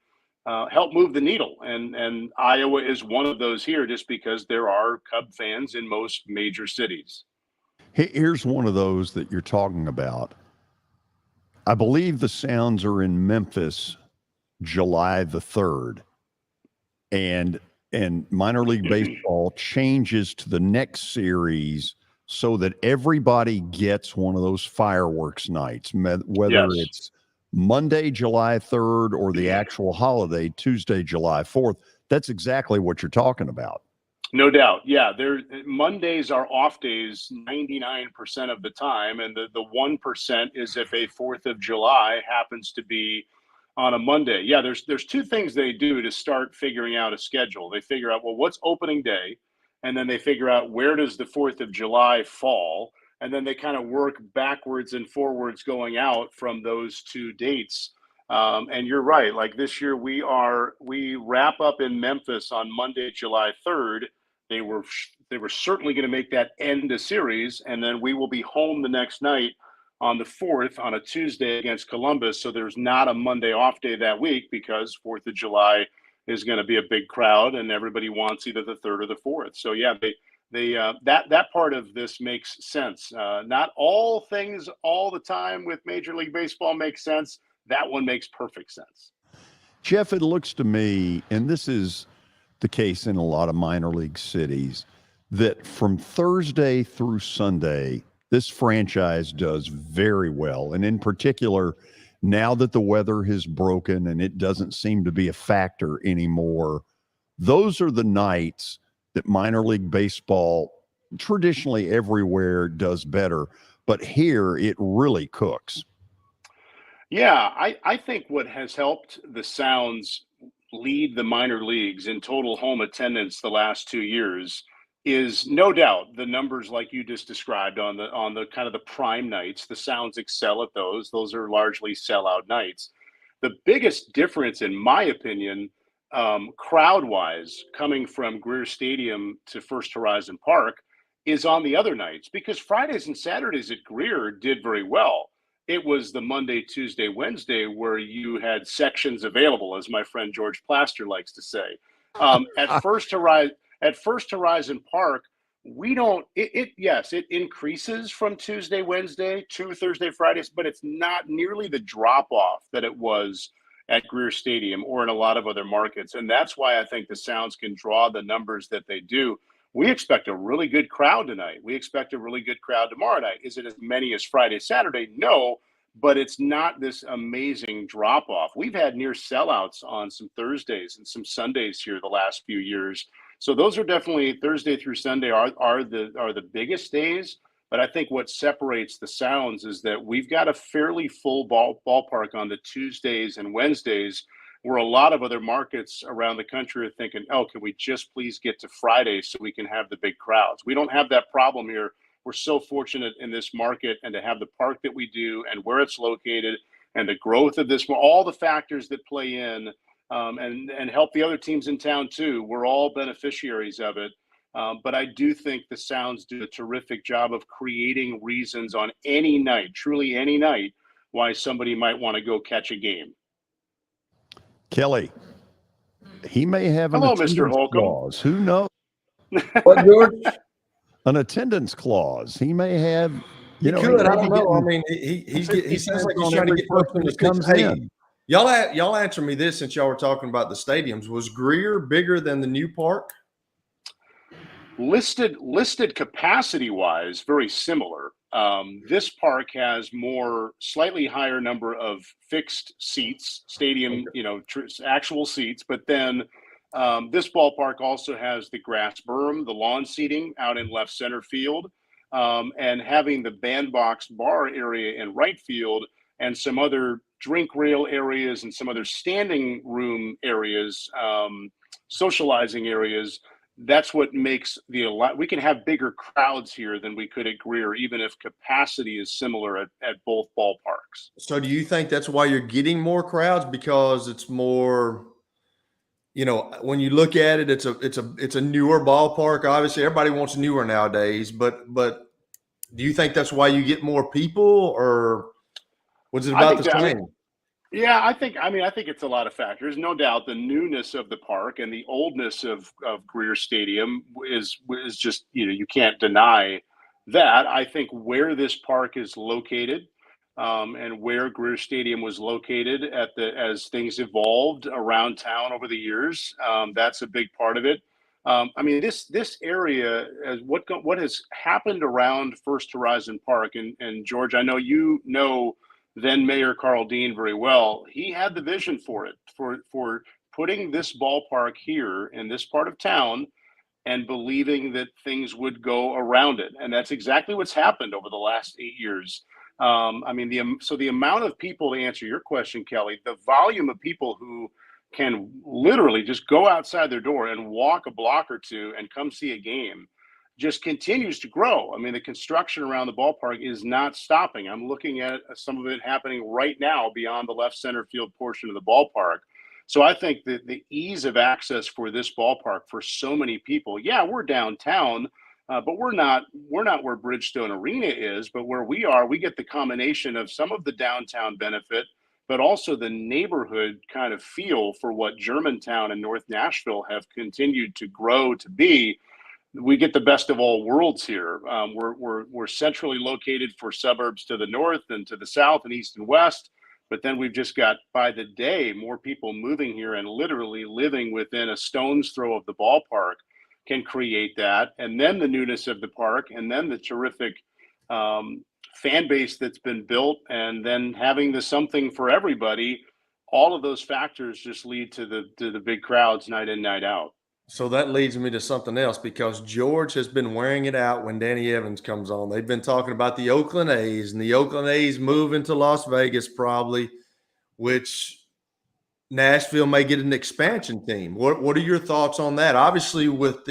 help move the needle. And Iowa is one of those here, just because there are Cub fans in most major cities. Here's one of those that you're talking about. I believe the Sounds are in Memphis July the 3rd. And minor league baseball changes to the next series so that everybody gets one of those fireworks nights, whether it's Monday, July 3rd, or the actual holiday, Tuesday, July 4th. That's exactly what you're talking about. No doubt. Yeah. Mondays are off days 99% of the time. And the 1% is if a 4th of July happens to be on a Monday. Yeah, there's two things they do to start figuring out a schedule. They figure out, well, what's opening day? And then they figure out where does the 4th of July fall? And then they kind of work backwards and forwards going out from those two dates. And you're right. Like this year, we wrap up in Memphis on Monday, July 3rd. They were certainly going to make that end a series. And then we will be home the next night on the 4th on a Tuesday against Columbus. So there's not a Monday off day that week because 4th of July is going to be a big crowd and everybody wants either the 3rd or the 4th. So yeah, that part of this makes sense. Not all things all the time with Major League Baseball makes sense. That one makes perfect sense. Jeff, it looks to me, and this is the case in a lot of minor league cities, that from Thursday through Sunday, this franchise does very well. And in particular, now that the weather has broken and it doesn't seem to be a factor anymore, those are the nights that minor league baseball traditionally everywhere does better. But here it really cooks. Yeah, I think what has helped the Sounds lead the minor leagues in total home attendance the last 2 years is no doubt the numbers like you just described on the kind of the prime nights. The Sounds excel at those. Those are largely sellout nights. The biggest difference, in my opinion, crowd-wise, coming from Greer Stadium to First Horizon Park, is on the other nights, because Fridays and Saturdays at Greer did very well. It was the Monday, Tuesday, Wednesday where you had sections available, as my friend George Plaster likes to say. At First Horizon Park, we don't. It increases from Tuesday, Wednesday to Thursday, Fridays, but it's not nearly the drop off that it was at Greer Stadium or in a lot of other markets, and that's why I think the Sounds can draw the numbers that they do. We expect a really good crowd tonight. We expect a really good crowd tomorrow night. Is it as many as Friday, Saturday? No, but it's not this amazing drop off. We've had near sellouts on some Thursdays and some Sundays here the last few years. So those are definitely Thursday through Sunday are the biggest days. But I think what separates the Sounds is that we've got a fairly full ballpark on the Tuesdays and Wednesdays, where a lot of other markets around the country are thinking, oh, can we just please get to Friday so we can have the big crowds? We don't have that problem here. We're so fortunate in this market and to have the park that we do and where it's located and the growth of this, all the factors that play in and help the other teams in town too. We're all beneficiaries of it. But I do think the Sounds do a terrific job of creating reasons on any night, truly any night, why somebody might want to go catch a game. Kelly, he may have an Hello, attendance Mr. Holcomb. clause. Who knows? What, George? An attendance clause. He may have. He could. I don't know. I mean, he sounds like he's trying to get person that comes in. Y'all answer me this since y'all were talking about the stadiums. Was Greer bigger than the new park? Listed capacity wise, very similar. This park has slightly higher number of fixed seats, stadium, actual seats. But then this ballpark also has the grass berm, the lawn seating out in left center field, and having the bandbox bar area in right field and some other drink rail areas and some other standing room areas, socializing areas. That's what makes we can have bigger crowds here than we could at Greer, even if capacity is similar at both ballparks. So do you think that's why you're getting more crowds? Because it's more, when you look at it, it's a newer ballpark. Obviously everybody wants newer nowadays, but do you think that's why you get more people, or was it about the same? Yeah, I think it's a lot of factors. No doubt the newness of the park and the oldness of Greer Stadium is just, you can't deny that. I think where this park is located and where Greer Stadium was located as things evolved around town over the years, that's a big part of it. This area, as what has happened around First Horizon Park, and George, I know you know then Mayor Carl Dean very well. He had the vision for it, for putting this ballpark here in this part of town and believing that things would go around it. And that's exactly what's happened over the last 8 years. So the amount of people, to answer your question, Kelly, the volume of people who can literally just go outside their door and walk a block or two and come see a game just continues to grow. The construction around the ballpark is not stopping. I'm looking at some of it happening right now beyond the left center field portion of the ballpark. So I think that the ease of access for this ballpark for so many people, we're downtown, but we're not where Bridgestone Arena is, but where we are, we get the combination of some of the downtown benefit, but also the neighborhood kind of feel for what Germantown and North Nashville have continued to grow to be. We get the best of all worlds here. We're centrally located for suburbs to the north and to the south and east and west, but then we've just got, by the day, more people moving here and literally living within a stone's throw of the ballpark can create that. And then the newness of the park, and then the terrific fan base that's been built, and then having the something for everybody. All of those factors just lead to the big crowds night in, night out. So that leads me to something else, because George has been wearing it out when Danny Evans comes on. They've been talking about the Oakland A's and the Oakland A's moving to Las Vegas probably, which Nashville may get an expansion team. What are your thoughts on that? Obviously, with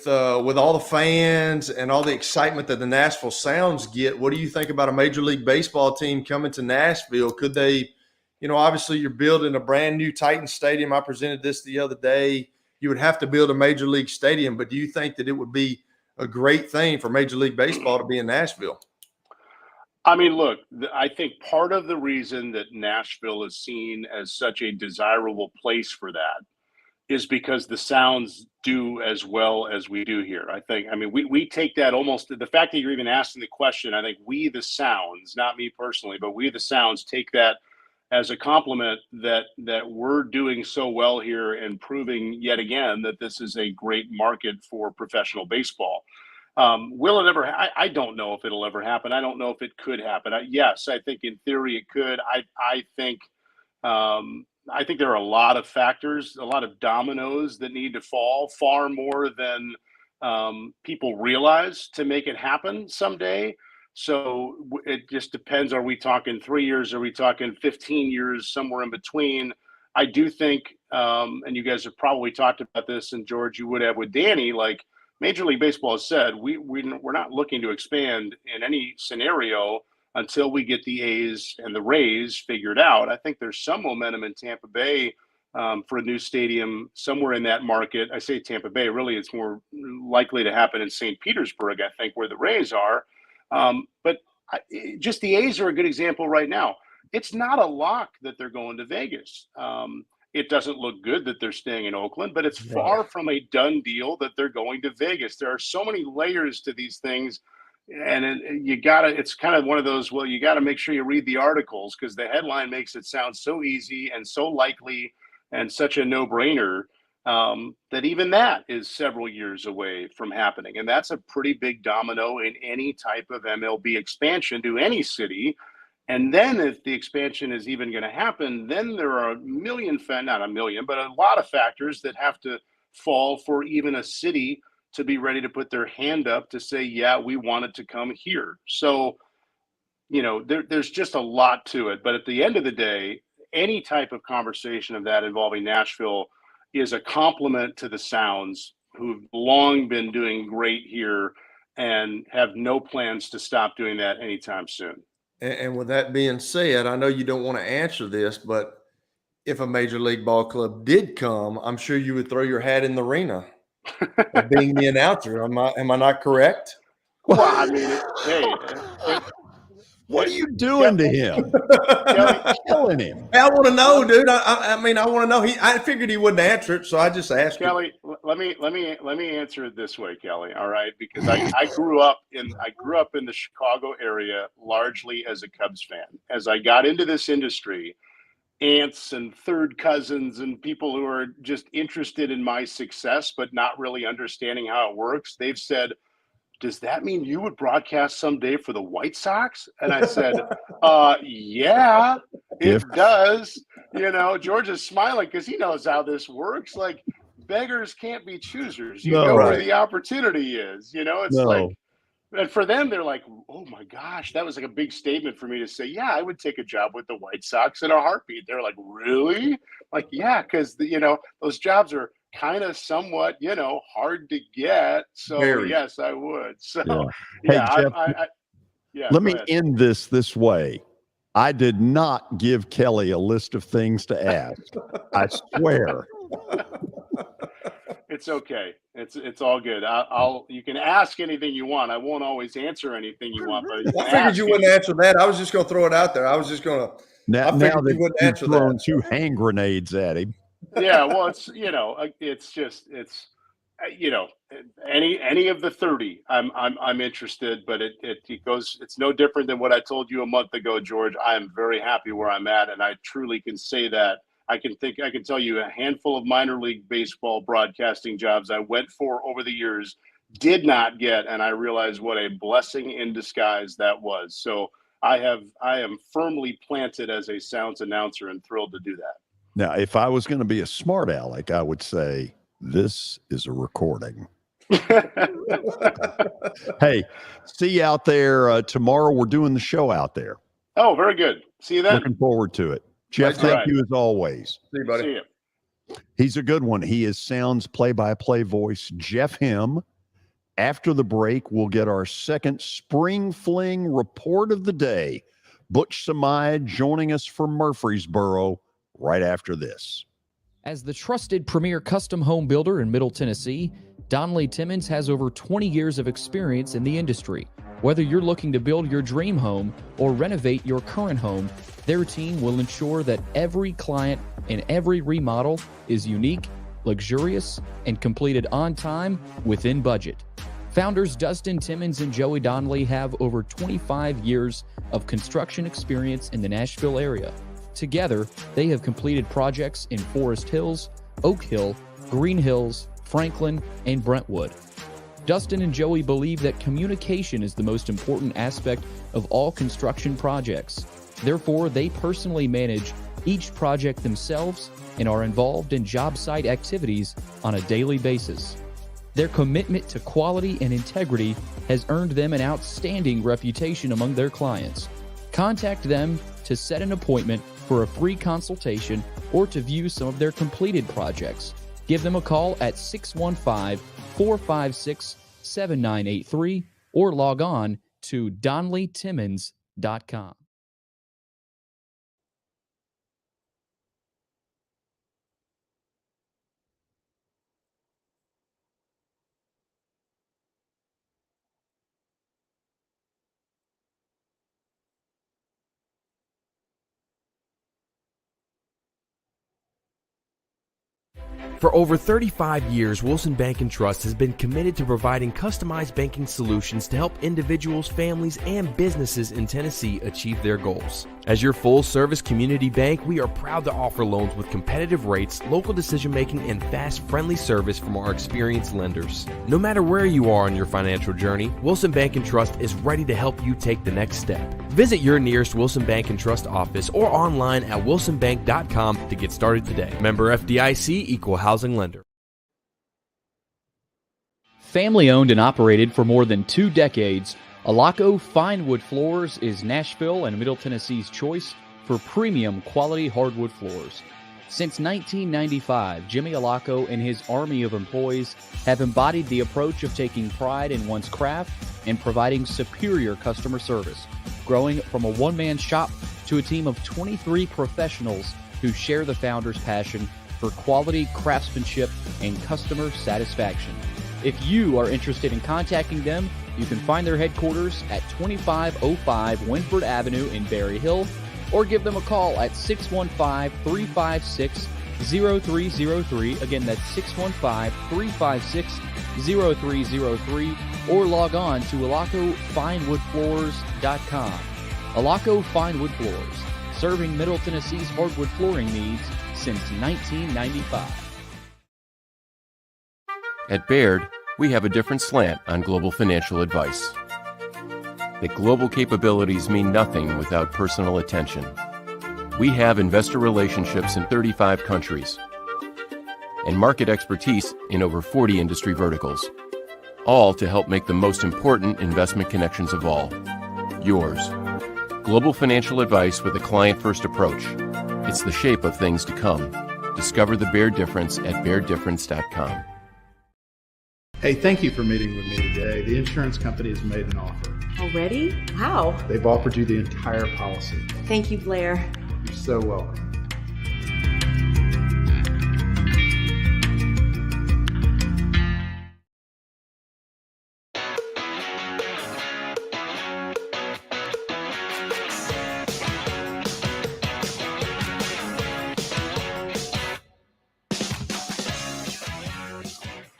all the fans and all the excitement that the Nashville Sounds get, what do you think about a Major League Baseball team coming to Nashville? Could they? Obviously you're building a brand new Titan Stadium. I presented this the other day. You would have to build a Major League Stadium, but do you think that it would be a great thing for Major League Baseball to be in Nashville? Look, I think part of the reason that Nashville is seen as such a desirable place for that is because the Sounds do as well as we do here. We take that almost, the fact that you're even asking the question, I think we, the Sounds, not me personally, but we, the Sounds, take that as a compliment that we're doing so well here and proving yet again that this is a great market for professional baseball. Will it ever? I don't know if it'll ever happen. I don't know if it could happen. Yes, I think in theory it could. I think there are a lot of factors, a lot of dominoes that need to fall, far more than people realize to make it happen someday. So it just depends. Are we talking 3 years? Are we talking 15 years? Somewhere in between. I do think, and you guys have probably talked about this, and George, you would have with Danny, like Major League Baseball has said, we're not looking to expand in any scenario until we get the A's and the Rays figured out. I think there's some momentum in Tampa Bay for a new stadium somewhere in that market. I say Tampa Bay, really it's more likely to happen in St. Petersburg, I think, where the Rays are. But just the A's are a good example right now. It's not a lock that they're going to Vegas. It doesn't look good that they're staying in Oakland, but it's far from a done deal that they're going to Vegas. There are so many layers to these things, and it's kind of one of those, well, you got to make sure you read the articles, because the headline makes it sound so easy and so likely and such a no-brainer that even that is several years away from happening. And that's a pretty big domino in any type of MLB expansion to any city. And then if the expansion is even going to happen, then there are not a million, but a lot of factors that have to fall for even a city to be ready to put their hand up to say, yeah, we want it to come here. So, there's just a lot to it. But at the end of the day, any type of conversation of that involving Nashville is a compliment to the Sounds, who've long been doing great here and have no plans to stop doing that anytime soon. And with that being said, I know you don't want to answer this, but if a Major League Ball club did come, I'm sure you would throw your hat in the arena of being the announcer. Am I not correct? Well, I mean, what are you doing to him? Killing him. I want to know, dude. I mean, I want to know. I figured he wouldn't answer it, so I just asked Kelly. Let me answer it this way, Kelly. All right, because I grew up in the Chicago area largely as a Cubs fan. As I got into this industry, aunts and third cousins and people who are just interested in my success but not really understanding how it works, they've said, does that mean you would broadcast someday for the White Sox? And I said, yeah, it does. George is smiling because he knows how this works. Like, beggars can't be choosers. You know where the opportunity is. It's like, and for them, they're like, oh my gosh, that was like a big statement for me to say, yeah, I would take a job with the White Sox in a heartbeat. They're like, really? Like, yeah, because, those jobs are kind of somewhat, hard to get. So yes, I would. So yeah, hey, Jeff, let me end this way. I did not give Kelly a list of things to ask. I swear. It's okay. It's all good. You can ask anything you want. I won't always answer anything you want, but I figured you wouldn't answer that. I was just going to throw it out there. I was just going to. Now that you've thrown 2 hand grenades at him. Yeah, well, it's any of the 30, I'm interested, but it goes. It's no different than what I told you a month ago, George. I am very happy where I'm at, and I truly can say that. I can tell you a handful of minor league baseball broadcasting jobs I went for over the years, did not get, and I realized what a blessing in disguise that was. So I am firmly planted as a Sounds announcer and thrilled to do that. Now, if I was going to be a smart aleck, I would say this is a recording. Hey, see you out there tomorrow. We're doing the show out there. Oh, very good. See you then. Looking forward to it. Jeff, thank you as always. See you, buddy. See you. He's a good one. He is Sounds play-by-play voice, Jeff Him. After the break, we'll get our second Spring Fling report of the day. Butch Samide joining us from Murfreesboro right after this. As the trusted premier custom home builder in Middle Tennessee, Donnelly Timmons has over 20 years of experience in the industry. Whether you're looking to build your dream home or renovate your current home, their team will ensure that every client and every remodel is unique, luxurious, and completed on time within budget. Founders Dustin Timmons and Joey Donnelly have over 25 years of construction experience in the Nashville area. Together, they have completed projects in Forest Hills, Oak Hill, Green Hills, Franklin, and Brentwood. Dustin and Joey believe that communication is the most important aspect of all construction projects. Therefore, they personally manage each project themselves and are involved in job site activities on a daily basis. Their commitment to quality and integrity has earned them an outstanding reputation among their clients. Contact them to set an appointment for a free consultation or to view some of their completed projects. Give them a call at 615-456-7983 or log on to donleytimmons.com. For over 35 years, Wilson Bank and Trust has been committed to providing customized banking solutions to help individuals, families, and businesses in Tennessee achieve their goals. As your full-service community bank, we are proud to offer loans with competitive rates, local decision-making, and fast, friendly service from our experienced lenders. No matter where you are on your financial journey, Wilson Bank and Trust is ready to help you take the next step. Visit your nearest Wilson Bank and Trust office or online at wilsonbank.com to get started today. Member FDIC, Equal Housing Lender. Family owned and operated for more than 2 decades, Alaco Fine Wood Floors is Nashville and Middle Tennessee's choice for premium quality hardwood floors. Since 1995, Jimmy Alaco and his army of employees have embodied the approach of taking pride in one's craft and providing superior customer service, growing from a one-man shop to a team of 23 professionals who share the founder's passion for quality craftsmanship and customer satisfaction. If you are interested in contacting them, you can find their headquarters at 2505 Winford Avenue in Berry Hill, or give them a call at 615-356-0303. Again, that's 615-356-0303, or log on to alacofinewoodfloors.com. Alaco Fine Wood Floors, serving Middle Tennessee's hardwood flooring needs since 1995. At Baird, we have a different slant on global financial advice. That global capabilities mean nothing without personal attention. We have investor relationships in 35 countries and market expertise in over 40 industry verticals, all to help make the most important investment connections of all, yours. Global financial advice with a client-first approach. It's the shape of things to come. Discover the Baird difference at bairdifference.com. Hey, thank you for meeting with me today. The insurance company has made an offer. Already? Wow. They've offered you the entire policy. Thank you, Blair. You're so welcome.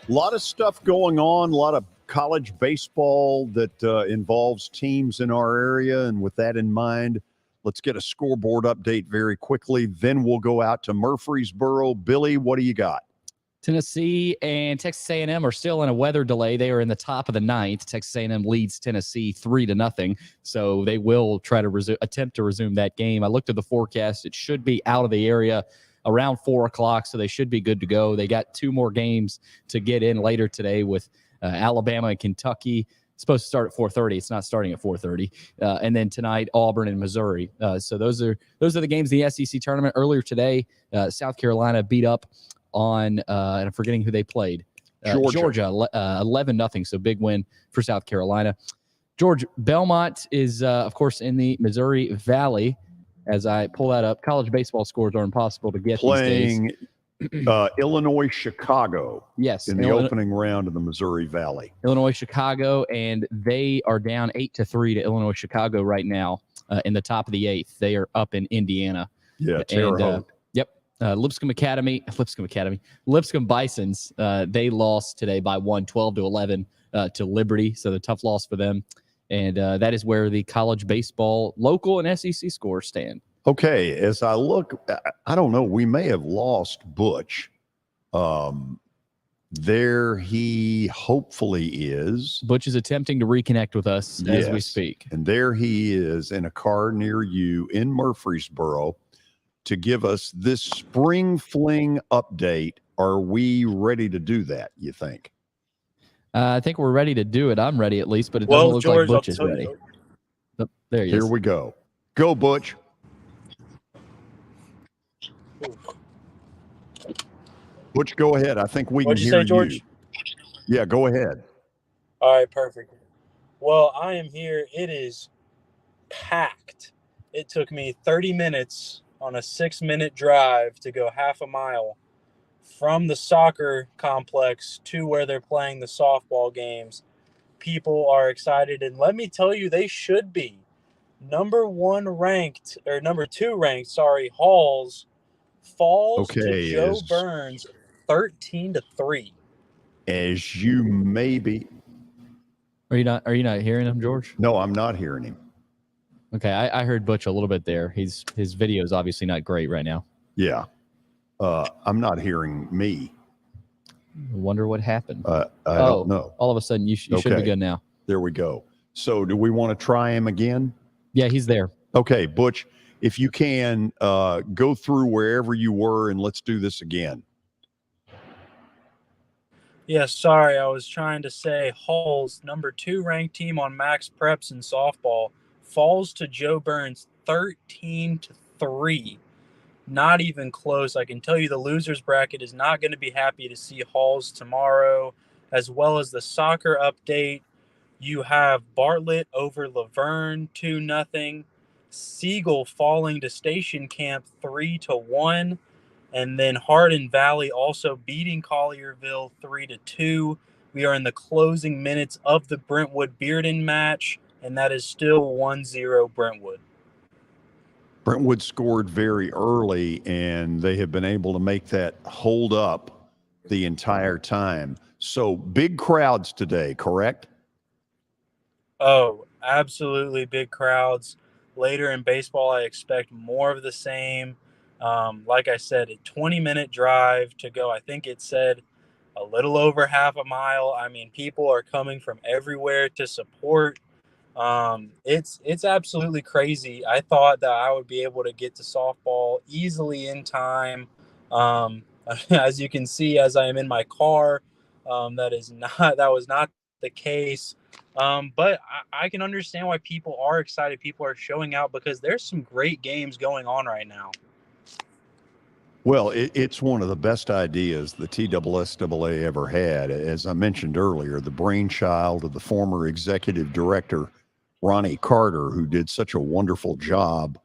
A lot of stuff going on, a lot of college baseball that involves teams in our area. And with that in mind, let's get a scoreboard update very quickly. Then we'll go out to Murfreesboro. Billy, what do you got? Tennessee and Texas A&M are still in a weather delay. They are in the top of the ninth. Texas A&M leads Tennessee 3-0, so they will try to attempt to resume that game. I looked at the forecast. It should be out of the area around 4 o'clock, so they should be good to go. They got 2 more games to get in later today with Alabama and Kentucky. It's supposed to start at 4:30. It's not starting at 4:30. And then tonight, Auburn and Missouri. So those are the games in the SEC tournament. Earlier today, South Carolina beat up on, and I'm forgetting who they played. Georgia 11-0, so big win for South Carolina. George, Belmont is, of course, in the Missouri Valley. As I pull that up, college baseball scores are impossible to get Playing these days. Illinois, Chicago. Yes. In the opening round of the Missouri Valley. Illinois, Chicago, and they are down 8-3 to Illinois, Chicago right now in the top of the 8th. They are up in Indiana. Yeah, Terre Haute. Yep. Lipscomb Bisons, they lost today by 12-11 to Liberty, so the tough loss for them. And that is where the college baseball local and SEC scores stand. Okay, as I look, I don't know, we may have lost Butch. There he hopefully is. Butch is attempting to reconnect with us as we speak. And there he is in a car near you in Murfreesboro to give us this spring fling update. Are we ready to do that, you think? I think we're ready to do it. I'm ready at least, but it Well, doesn't look George, like I'll Butch is tell ready. you. Oh, there he Here is. we go. Go, Butch. Butch, go ahead. I think we What'd can you hear say, George? you. Yeah, go ahead. All right, perfect. Well, I am here. It is packed. It took me 30 minutes on a 6-minute drive to go half a mile from the soccer complex to where they're playing the softball games. People are excited, and let me tell you, they should be. Number 2 ranked, Halls falls to Okay, Joe Burns 13-3. As you maybe. Are you not hearing him, George? No, I'm not hearing him. Okay, I heard Butch a little bit there. His video is obviously not great right now. Yeah. I'm not hearing me. I wonder what happened. I don't know. All of a sudden, you should be good now. There we go. So do we want to try him again? Yeah, he's there. Okay, Butch, if you can, go through wherever you were and let's do this again. Yeah, sorry, I was trying to say Halls, number 2 ranked team on Max Preps in softball, falls to Joe Burns 13-3. Not even close. I can tell you the losers bracket is not going to be happy to see Halls tomorrow, as well as the soccer update. You have Bartlett over Laverne 2-0. Siegel falling to Station Camp 3-1. And then Hardin Valley also beating Collierville 3-2. We are in the closing minutes of the Brentwood-Bearden match, and that is still 1-0 Brentwood. Brentwood scored very early, and they have been able to make that hold up the entire time. So big crowds today, correct? Oh, absolutely big crowds. Later in baseball, I expect more of the same. Like I said, a 20-minute drive to go. I think it said a little over half a mile. I mean, people are coming from everywhere to support. It's absolutely crazy. I thought that I would be able to get to softball easily in time. As you can see, as I am in my car, that was not the case. But I can understand why people are excited. People are showing out because there's some great games going on right now. Well, it's one of the best ideas the TSSAA ever had. As I mentioned earlier, the brainchild of the former executive director, Ronnie Carter, who did such a wonderful job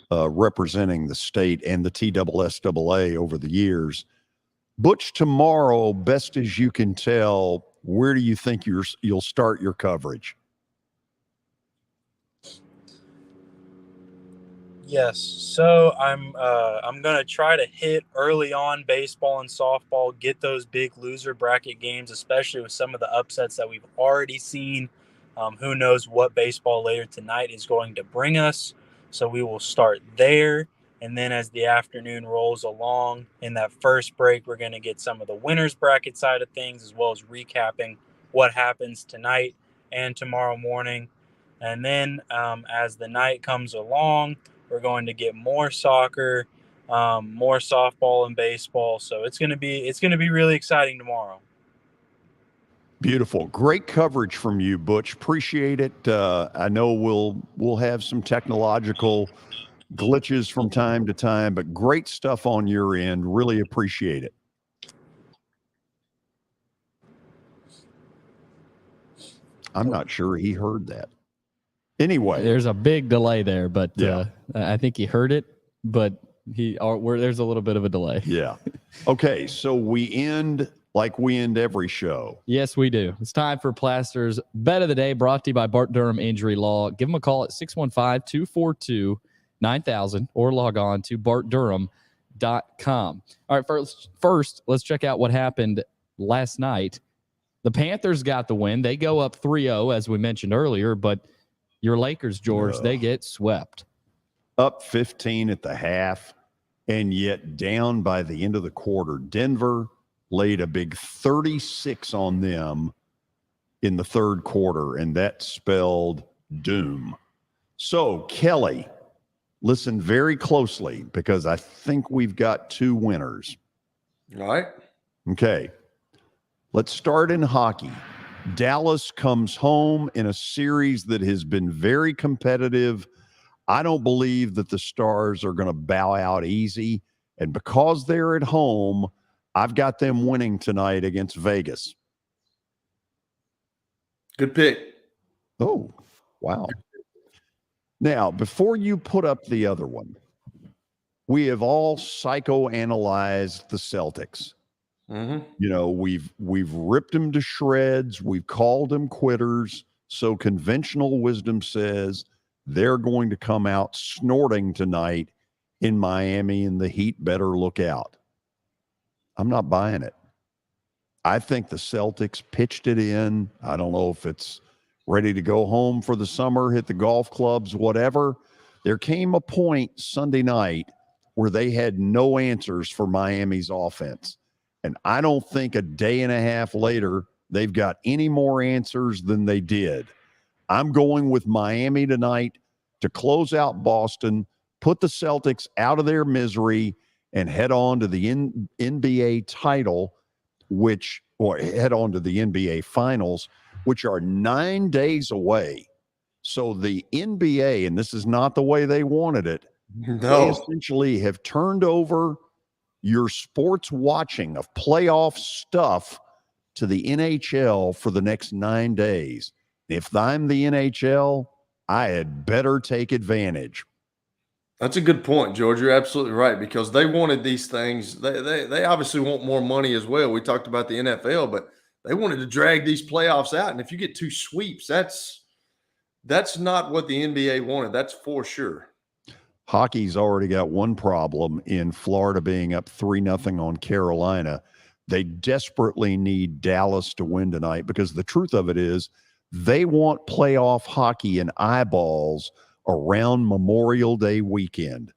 representing the state and the TSSAA over the years. Butch, tomorrow, best as you can tell, where do you think you'll start your coverage? Yes, so I'm gonna try to hit early on baseball and softball, get those big loser bracket games, especially with some of the upsets that we've already seen. Who knows what baseball later tonight is going to bring us? So we will start there, and then as the afternoon rolls along, in that first break, we're going to get some of the winners bracket side of things, as well as recapping what happens tonight and tomorrow morning. And then as the night comes along, we're going to get more soccer, more softball and baseball. So it's going to be really exciting tomorrow. Beautiful. Great coverage from you, Butch. Appreciate it. I know we'll have some technological glitches from time to time, but great stuff on your end. Really appreciate it. I'm not sure he heard that. Anyway, there's a big delay there, but I think he heard it, but there's a little bit of a delay. Yeah. Okay, so we end like we end every show. Yes, we do. It's time for Plaster's Bet of the Day, brought to you by Bart Durham Injury Law. Give them a call at 615-242-9000 or log on to bartdurham.com. All right, first, let's check out what happened last night. The Panthers got the win. They go up 3-0, as we mentioned earlier, but your Lakers, George, they get swept. Up 15 at the half, and yet down by the end of the quarter. Denver laid a big 36 on them in the third quarter, and that spelled doom. So, Kelly, listen very closely because I think we've got two winners. All right. Okay. Let's start in hockey. Dallas comes home in a series that has been very competitive. I don't believe that the Stars are going to bow out easy. And because they're at home, I've got them winning tonight against Vegas. Good pick. Oh, wow. Now, before you put up the other one, we have all psychoanalyzed the Celtics. Mm-hmm. You know, we've ripped them to shreds. We've called them quitters. So conventional wisdom says they're going to come out snorting tonight in Miami, and the Heat better look out. I'm not buying it. I think the Celtics pitched it in. I don't know if it's ready to go home for the summer, hit the golf clubs, whatever. There came a point Sunday night where they had no answers for Miami's offense. And I don't think a day and a half later, they've got any more answers than they did. I'm going with Miami tonight to close out Boston, put the Celtics out of their misery, and head on to the NBA title, or head on to the NBA finals, which are 9 days away. So the NBA, and this is not the way they wanted it, they essentially have turned over your sports watching of playoff stuff to the NHL for the next 9 days. If I'm the NHL, I had better take advantage. That's a good point, George. You're absolutely right, because they wanted these things. They obviously want more money as well. We talked about the NFL, but they wanted to drag these playoffs out. And if you get 2 sweeps, that's not what the NBA wanted. That's for sure. Hockey's already got one problem in Florida being up 3-0 on Carolina. They desperately need Dallas to win tonight, because the truth of it is they want playoff hockey and eyeballs around Memorial Day weekend.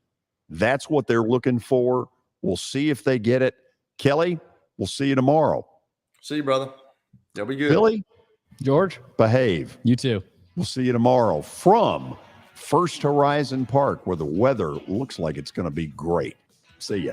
That's what they're looking for. We'll see if they get it. Kelly, we'll see you tomorrow. See you, brother. That'll be good. Billy, George, behave. You too. We'll see you tomorrow from First Horizon Park, where the weather looks like it's going to be great. See ya.